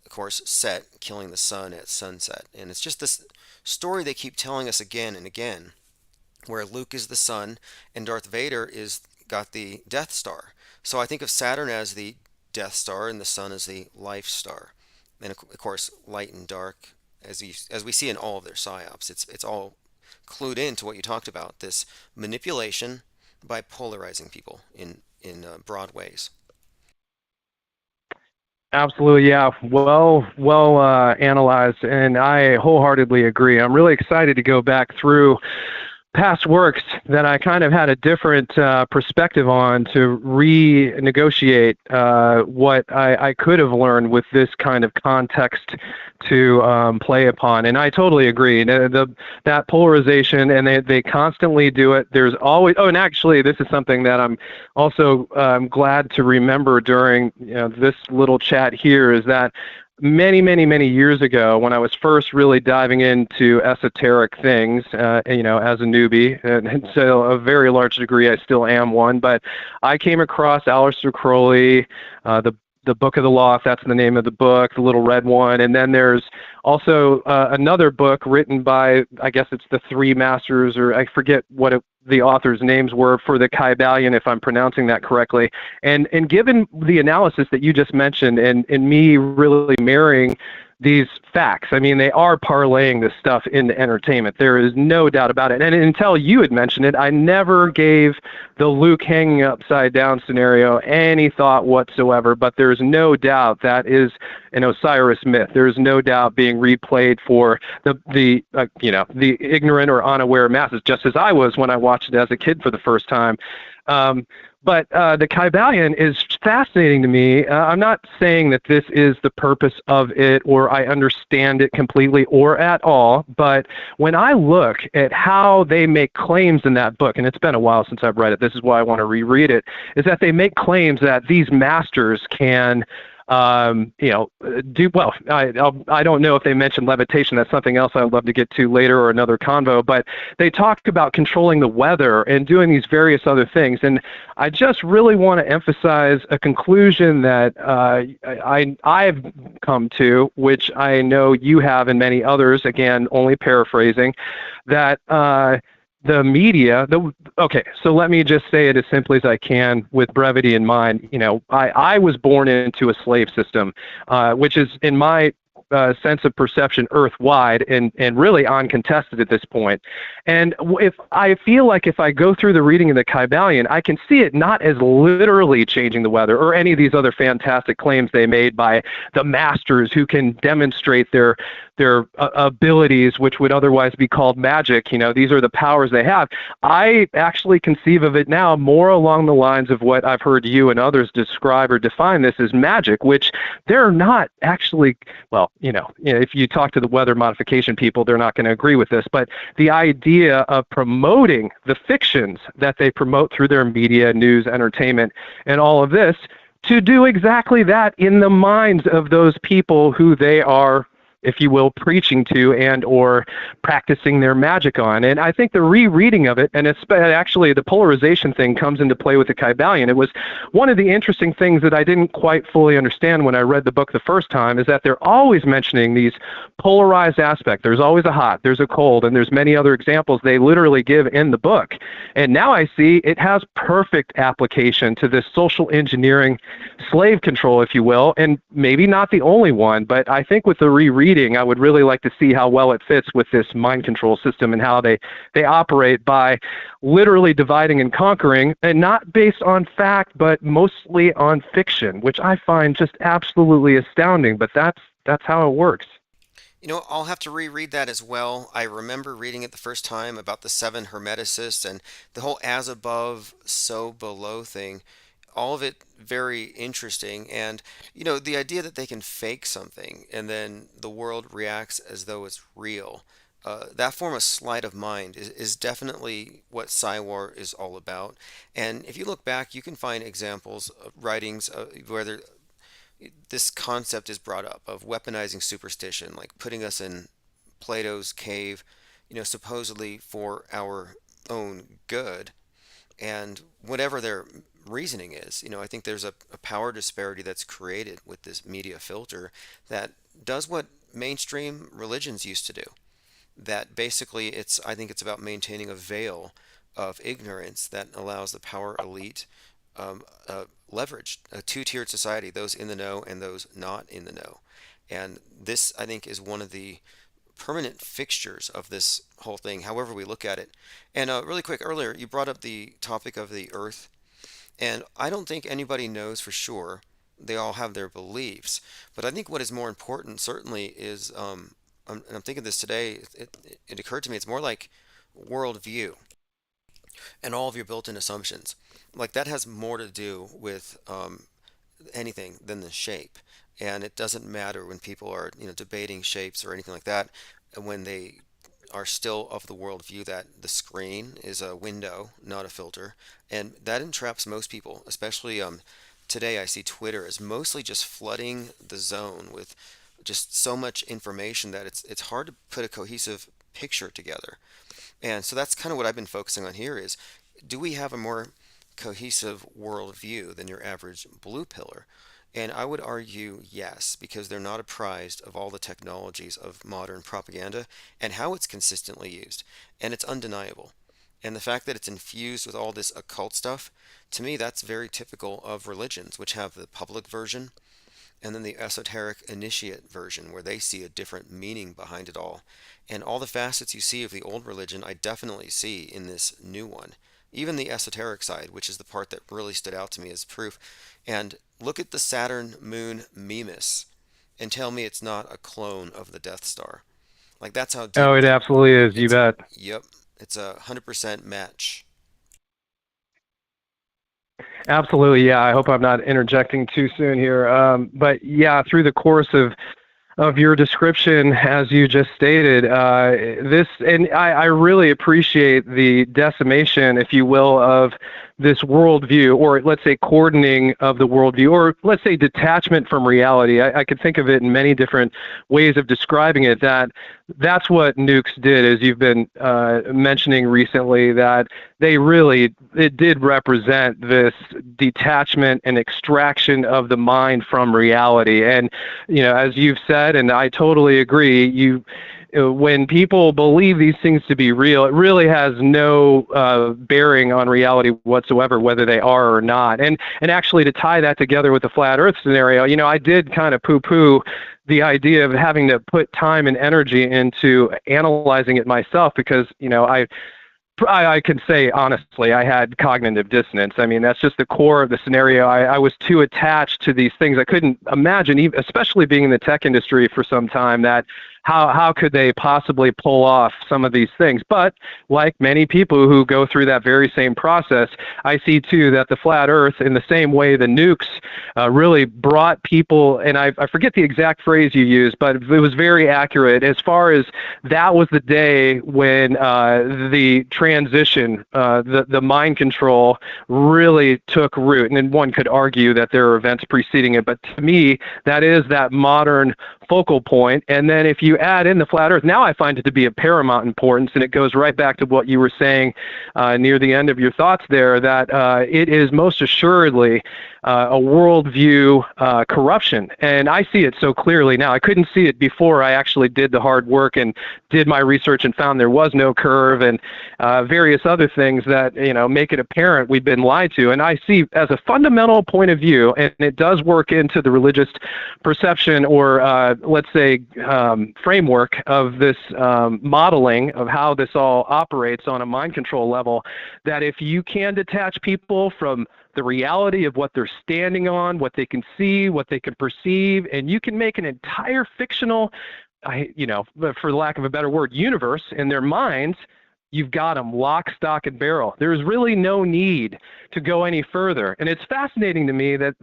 of course, Set killing the sun at sunset. And it's just this story they keep telling us again and again, where Luke is the sun and Darth Vader is got the Death Star. So I think of Saturn as the Death Star and the sun as the Life Star. And of course, light and dark, as we see in all of their psyops, it's all clued into what you talked about, this manipulation by polarizing people in broad ways. Absolutely, yeah. Well analyzed, and I wholeheartedly agree. I'm really excited to go back through past works that I kind of had a different perspective on to renegotiate what I could have learned with this kind of context to play upon. And I totally agree. That polarization, and they constantly do it. There's always, oh, and actually, this is something that I'm also glad to remember during this little chat here, is that many, many, many years ago, when I was first really diving into esoteric things, as a newbie, and so a very large degree, I still am one, but I came across Aleister Crowley, the Book of the Law, if that's the name of the book, the little red one. And then there's also another book written by, I guess it's the Three Masters, or I forget what the authors' names were, for the Kybalion, if I'm pronouncing that correctly. And given the analysis that you just mentioned, and me really marrying these facts, I mean, they are parlaying this stuff into entertainment. There is no doubt about it. And until you had mentioned it, I never gave the Luke hanging upside down scenario any thought whatsoever. But there's no doubt that is an Osiris myth. There's no doubt being replayed for the ignorant or unaware masses, just as I was when I watched it as a kid for the first time. But the Kybalion is fascinating to me. I'm not saying that this is the purpose of it, or I understand it completely or at all, but when I look at how they make claims in that book, and it's been a while since I've read it, this is why I want to reread it, is that they make claims that these masters can do well. I don't know if they mentioned levitation. That's something else I'd love to get to later, or another convo. But they talk about controlling the weather and doing these various other things. And I just really want to emphasize a conclusion that I've come to, which I know you have and many others. Again, only paraphrasing, that the media, okay, so let me just say it as simply as I can with brevity in mind. I was born into a slave system, which is, in my sense of perception, earth-wide and really uncontested at this point. And if I feel like if I go through the reading of the Kybalion, I can see it not as literally changing the weather or any of these other fantastic claims they made by the masters who can demonstrate their abilities, which would otherwise be called magic. These are the powers they have. I actually conceive of it now more along the lines of what I've heard you and others describe or define this as magic, which they're not actually, well, if you talk to the weather modification people, they're not going to agree with this, but the idea of promoting the fictions that they promote through their media, news, entertainment, and all of this, to do exactly that in the minds of those people who they are, if you will, preaching to and or practicing their magic on. And I think the rereading of it, and it's actually the polarization thing comes into play with the Kybalion. It was one of the interesting things that I didn't quite fully understand when I read the book the first time, is that they're always mentioning these polarized aspects. There's always a hot, there's a cold, and there's many other examples they literally give in the book. And now I see it has perfect application to this social engineering slave control, if you will, and maybe not the only one, but I think with the rereading, I would really like to see how well it fits with this mind control system and how they operate by literally dividing and conquering, and not based on fact, but mostly on fiction, which I find just absolutely astounding. But that's how it works. I'll have to reread that as well. I remember reading it the first time about the seven Hermeticists and the whole as above, so below thing. All of it very interesting. And, the idea that they can fake something and then the world reacts as though it's real. That form of sleight of mind is definitely what Psywar is all about. And if you look back, you can find examples of writings where this concept is brought up of weaponizing superstition, like putting us in Plato's cave, supposedly for our own good. And whatever their reasoning is, I think there's a power disparity that's created with this media filter that does what mainstream religions used to do. That basically I think it's about maintaining a veil of ignorance that allows the power elite leverage a two-tiered society, those in the know and those not in the know. And this, I think, is one of the permanent fixtures of this whole thing, however we look at it. And really quick, earlier you brought up the topic of the Earth, and I don't think anybody knows for sure. They all have their beliefs, but I think what is more important certainly is, and I'm thinking this today. It occurred to me it's more like worldview and all of your built-in assumptions. Like that has more to do with anything than the shape. And it doesn't matter when people are, debating shapes or anything like that, and when they are still of the worldview that the screen is a window, not a filter. And that entraps most people, especially today I see Twitter is mostly just flooding the zone with just so much information that it's hard to put a cohesive picture together. And so that's kind of what I've been focusing on here is, do we have a more cohesive worldview than your average blue pillar? And I would argue yes, because they're not apprised of all the technologies of modern propaganda and how it's consistently used. And it's undeniable. And the fact that it's infused with all this occult stuff, to me, that's very typical of religions, which have the public version and then the esoteric initiate version, where they see a different meaning behind it all. And all the facets you see of the old religion, I definitely see in this new one. Even the esoteric side, which is the part that really stood out to me as proof. And look at the Saturn moon Mimas and tell me it's not a clone of the Death Star. Like that's how deep Oh, it absolutely is. You it's. bet. Yep, it's a 100% match. Absolutely. Yeah. I hope I'm not interjecting too soon here. But yeah, through the course of your description, as you just stated, and I really appreciate the decimation, if you will, of this worldview, or let's say cordoning of the worldview, or let's say detachment from reality. I could think of it in many different ways of describing it. That's what nukes did, as you've been mentioning recently, that it did represent this detachment and extraction of the mind from reality. And as you've said, and I totally agree, when people believe these things to be real, it really has no bearing on reality whatsoever, whether they are or not. And actually, to tie that together with the flat Earth scenario, I did kind of poo-poo the idea of having to put time and energy into analyzing it myself, because I can say honestly, I had cognitive dissonance. I mean, that's just the core of the scenario. I was too attached to these things. I couldn't imagine, even, especially being in the tech industry for some time, that how could they possibly pull off some of these things? But like many people who go through that very same process, I see too that the flat Earth, in the same way the nukes really brought people, and I forget the exact phrase you used, but it was very accurate as far as that was the day when the transition, the mind control really took root. And then one could argue that there are events preceding it, but to me, that is that modern focal point. And then if you add in the flat Earth, now I find it to be of paramount importance, and it goes right back to what you were saying near the end of your thoughts there, that it is most assuredly a worldview corruption. And I see it so clearly now. I couldn't see it before I actually did the hard work and did my research and found there was no curve, and various other things that make it apparent we've been lied to. And I see as a fundamental point of view, and it does work into the religious perception, or let's say framework of this modeling of how this all operates on a mind control level, that if you can detach people from the reality of what they're standing on, what they can see, what they can perceive, and you can make an entire fictional, for lack of a better word, universe in their minds, you've got them lock, stock, and barrel. There's really no need to go any further. And it's fascinating to me that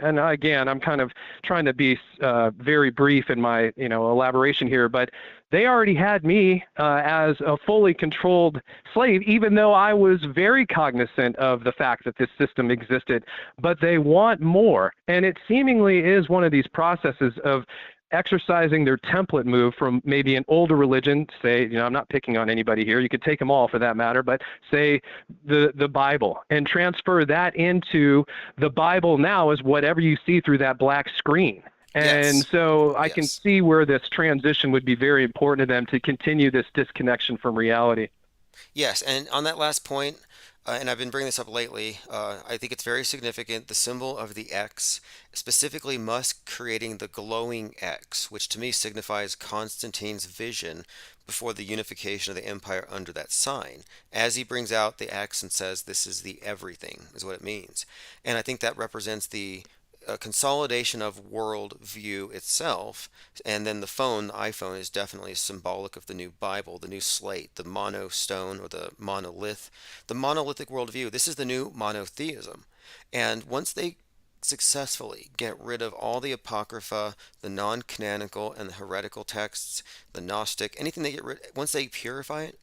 and again, I'm kind of trying to be very brief in my elaboration here, but they already had me as a fully controlled slave, even though I was very cognizant of the fact that this system existed. But they want more. And it seemingly is one of these processes of exercising their template move from maybe an older religion, say, I'm not picking on anybody here, you could take them all for that matter, but say the Bible, and transfer that into the Bible now as whatever you see through that black screen. And Yes. so I can Yes. see where this transition would be very important to them, to continue this disconnection from reality. Yes, and on that last point, and I've been bringing this up lately, I think it's very significant. The symbol of the X, specifically Musk creating the glowing X, which to me signifies Constantine's vision before the unification of the empire under that sign. As he brings out the X and says, "This is the everything," is what it means. And I think that represents the a consolidation of worldview itself. And then the iPhone, is definitely symbolic of the new Bible, the new slate, the monostone or the monolith, the monolithic worldview. This is the new monotheism. And once they successfully get rid of all the apocrypha, the non-canonical and the heretical texts, the Gnostic, anything they get rid, once they purify it,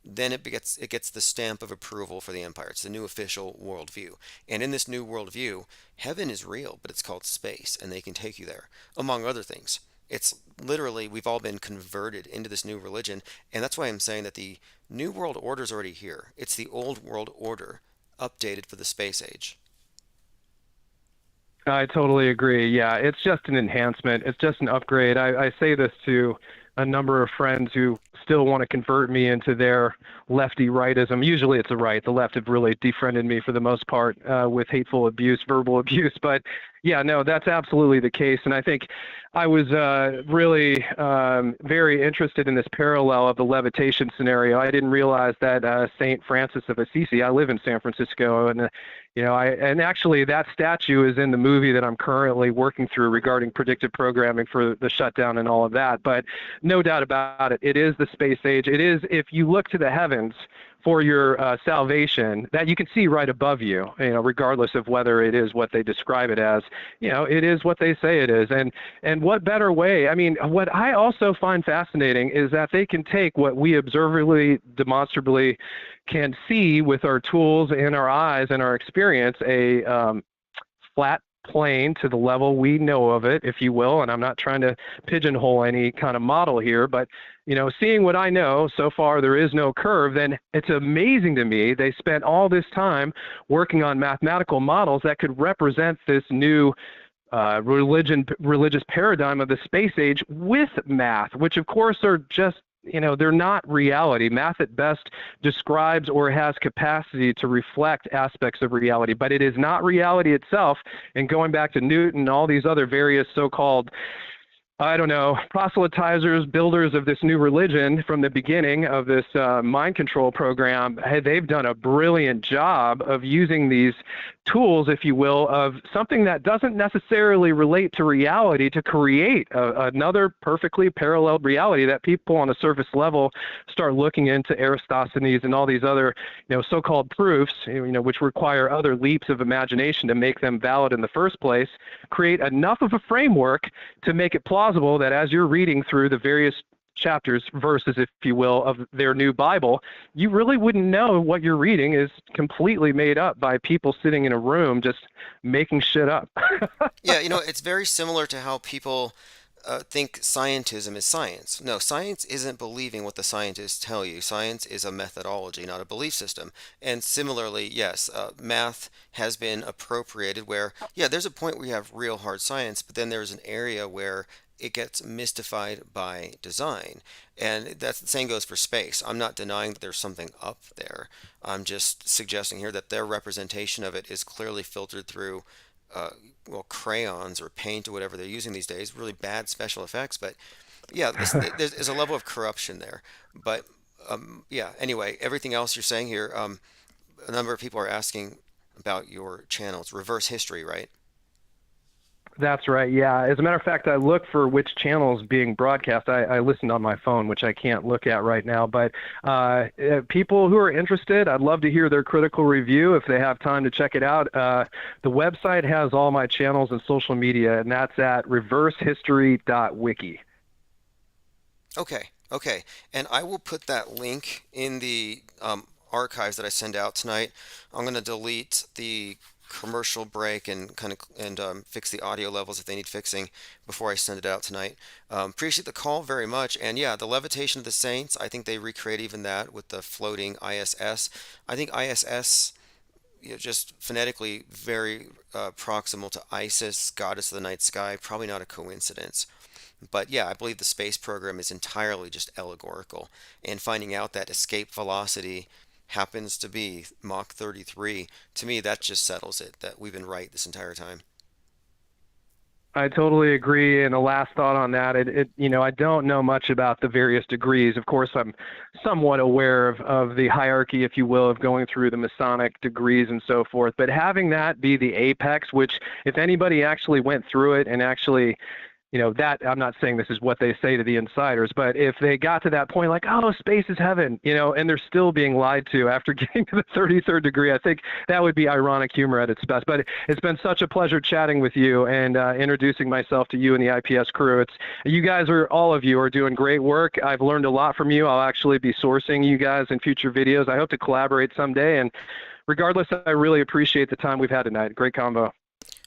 then it gets the stamp of approval for the empire. It's the new official worldview. And in this new worldview, heaven is real, but it's called space, and they can take you there, among other things. It's literally, we've all been converted into this new religion, and that's why I'm saying that the new world order is already here. It's the old world order, updated for the space age. I totally agree. Yeah, it's just an enhancement. It's just an upgrade. I say this to a number of friends who still want to convert me into their lefty rightism. Usually it's the right. The left have really defriended me for the most part with hateful abuse, verbal abuse. But yeah, no, that's absolutely the case. And I think I was really very interested in this parallel of the levitation scenario. I didn't realize that St. Francis of Assisi, I live in San Francisco, and and actually that statue is in the movie that I'm currently working through regarding predictive programming for the shutdown and all of that. But no doubt about it, it is the space age. It is, if you look to the heavens for your salvation, that you can see right above you, regardless of whether it is what they describe it as, it is what they say it is. And what better way? I mean, what I also find fascinating is that they can take what we observably, demonstrably can see with our tools and our eyes and our experience, a flat plane to the level we know of it, if you will. And I'm not trying to pigeonhole any kind of model here, but seeing what I know so far, there is no curve. Then it's amazing to me they spent all this time working on mathematical models that could represent this new religious paradigm of the space age with math, which of course are just, they're not reality. Math at best describes or has capacity to reflect aspects of reality, but it is not reality itself. And going back to Newton and all these other various so-called, proselytizers, builders of this new religion from the beginning of this mind control program, they've done a brilliant job of using these tools, if you will, of something that doesn't necessarily relate to reality to create another perfectly paralleled reality that people on a surface level start looking into Aristophanes and all these other, so-called proofs, which require other leaps of imagination to make them valid in the first place, create enough of a framework to make it plausible that as you're reading through the various chapters, verses, if you will, of their new Bible, you really wouldn't know what you're reading is completely made up by people sitting in a room just making shit up. Yeah, it's very similar to how people think scientism is science. No, science isn't believing what the scientists tell you. Science is a methodology, not a belief system. And similarly, yes, math has been appropriated where, yeah, there's a point where you have real hard science, but then there's an area where it gets mystified by design. And that's the same goes for space. I'm not denying that there's something up there. I'm just suggesting here that their representation of it is clearly filtered through crayons or paint or whatever they're using these days. Really bad special effects, but yeah, there's a level of corruption there. But yeah, anyway, everything else you're saying here, a number of people are asking about your channel. It's Reverse History, right? That's right. Yeah. As a matter of fact, I look for which channels being broadcast. I listened on my phone, which I can't look at right now. But people who are interested, I'd love to hear their critical review if they have time to check it out. The website has all my channels and social media, and that's at reversehistory.wiki. Okay. And I will put that link in the archives that I send out tonight. I'm going to delete the commercial break and fix the audio levels if they need fixing before I send it out tonight. Appreciate the call very much. And yeah, the levitation of the saints, I think they recreate even that with the floating ISS. I think ISS, just phonetically very proximal to Isis, goddess of the night sky, probably not a coincidence. But yeah, I believe the space program is entirely just allegorical. And finding out that escape velocity happens to be Mach 33, to me that just settles it, that we've been right this entire time. I totally agree. And a last thought on that, I don't know much about the various degrees. Of course, I'm somewhat aware of the hierarchy, if you will, of going through the Masonic degrees and so forth. But having that be the apex, which if anybody actually went through it and actually, that I'm not saying this is what they say to the insiders, but if they got to that point like, oh, space is heaven, and they're still being lied to after getting to the 33rd degree, I think that would be ironic humor at its best. But it's been such a pleasure chatting with you and introducing myself to you and the IPS crew. You guys all of you are doing great work. I've learned a lot from you. I'll actually be sourcing you guys in future videos. I hope to collaborate someday. And regardless, I really appreciate the time we've had tonight. Great combo.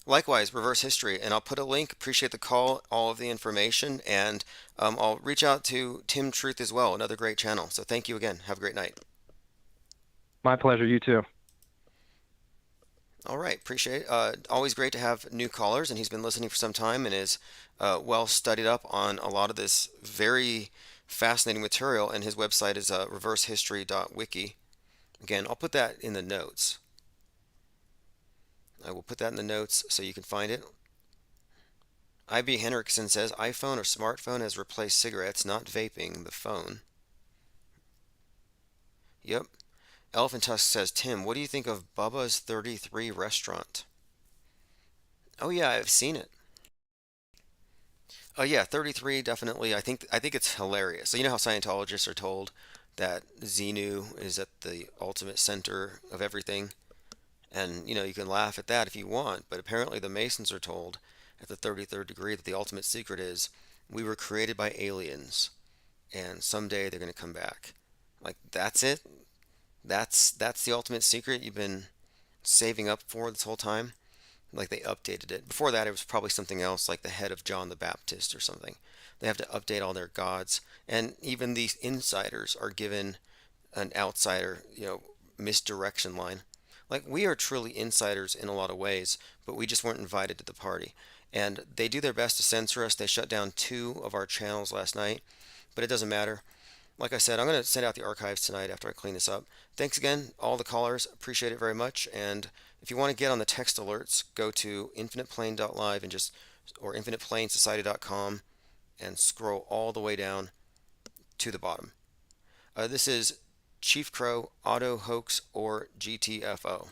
Likewise, Reverse History, and I'll put a link. Appreciate the call, all of the information, and I'll reach out to Tim Truth as well, another great channel. So thank you again. Have a great night. My pleasure. You too. All right, appreciate it. Always great to have new callers, and he's been listening for some time and is well studied up on a lot of this very fascinating material, and his website is reversehistory.wiki. Again, I'll put that in the notes. I will put that in the notes so you can find it. IB Henriksen says iPhone or smartphone has replaced cigarettes, not vaping the phone. Yep. Elephant Tusk says, Tim, what do you think of Bubba's 33 restaurant? Oh yeah, I've seen it. Oh yeah, 33 definitely. I think it's hilarious. So you know how Scientologists are told that Xenu is at the ultimate center of everything? And, you can laugh at that if you want, but apparently the Masons are told at the 33rd degree that the ultimate secret is we were created by aliens, and someday they're going to come back. Like, that's it? That's the ultimate secret you've been saving up for this whole time? Like, they updated it. Before that, it was probably something else, like the head of John the Baptist or something. They have to update all their gods. And even these insiders are given an outsider, misdirection line. Like, we are truly insiders in a lot of ways, but we just weren't invited to the party. And they do their best to censor us. They shut down 2 of our channels last night, but it doesn't matter. Like I said, I'm going to send out the archives tonight after I clean this up. Thanks again, all the callers. Appreciate it very much. And if you want to get on the text alerts, go to infiniteplane.live or infiniteplanesociety.com and scroll all the way down to the bottom. This is Chief Crow, Auto Hoax, or GTFO.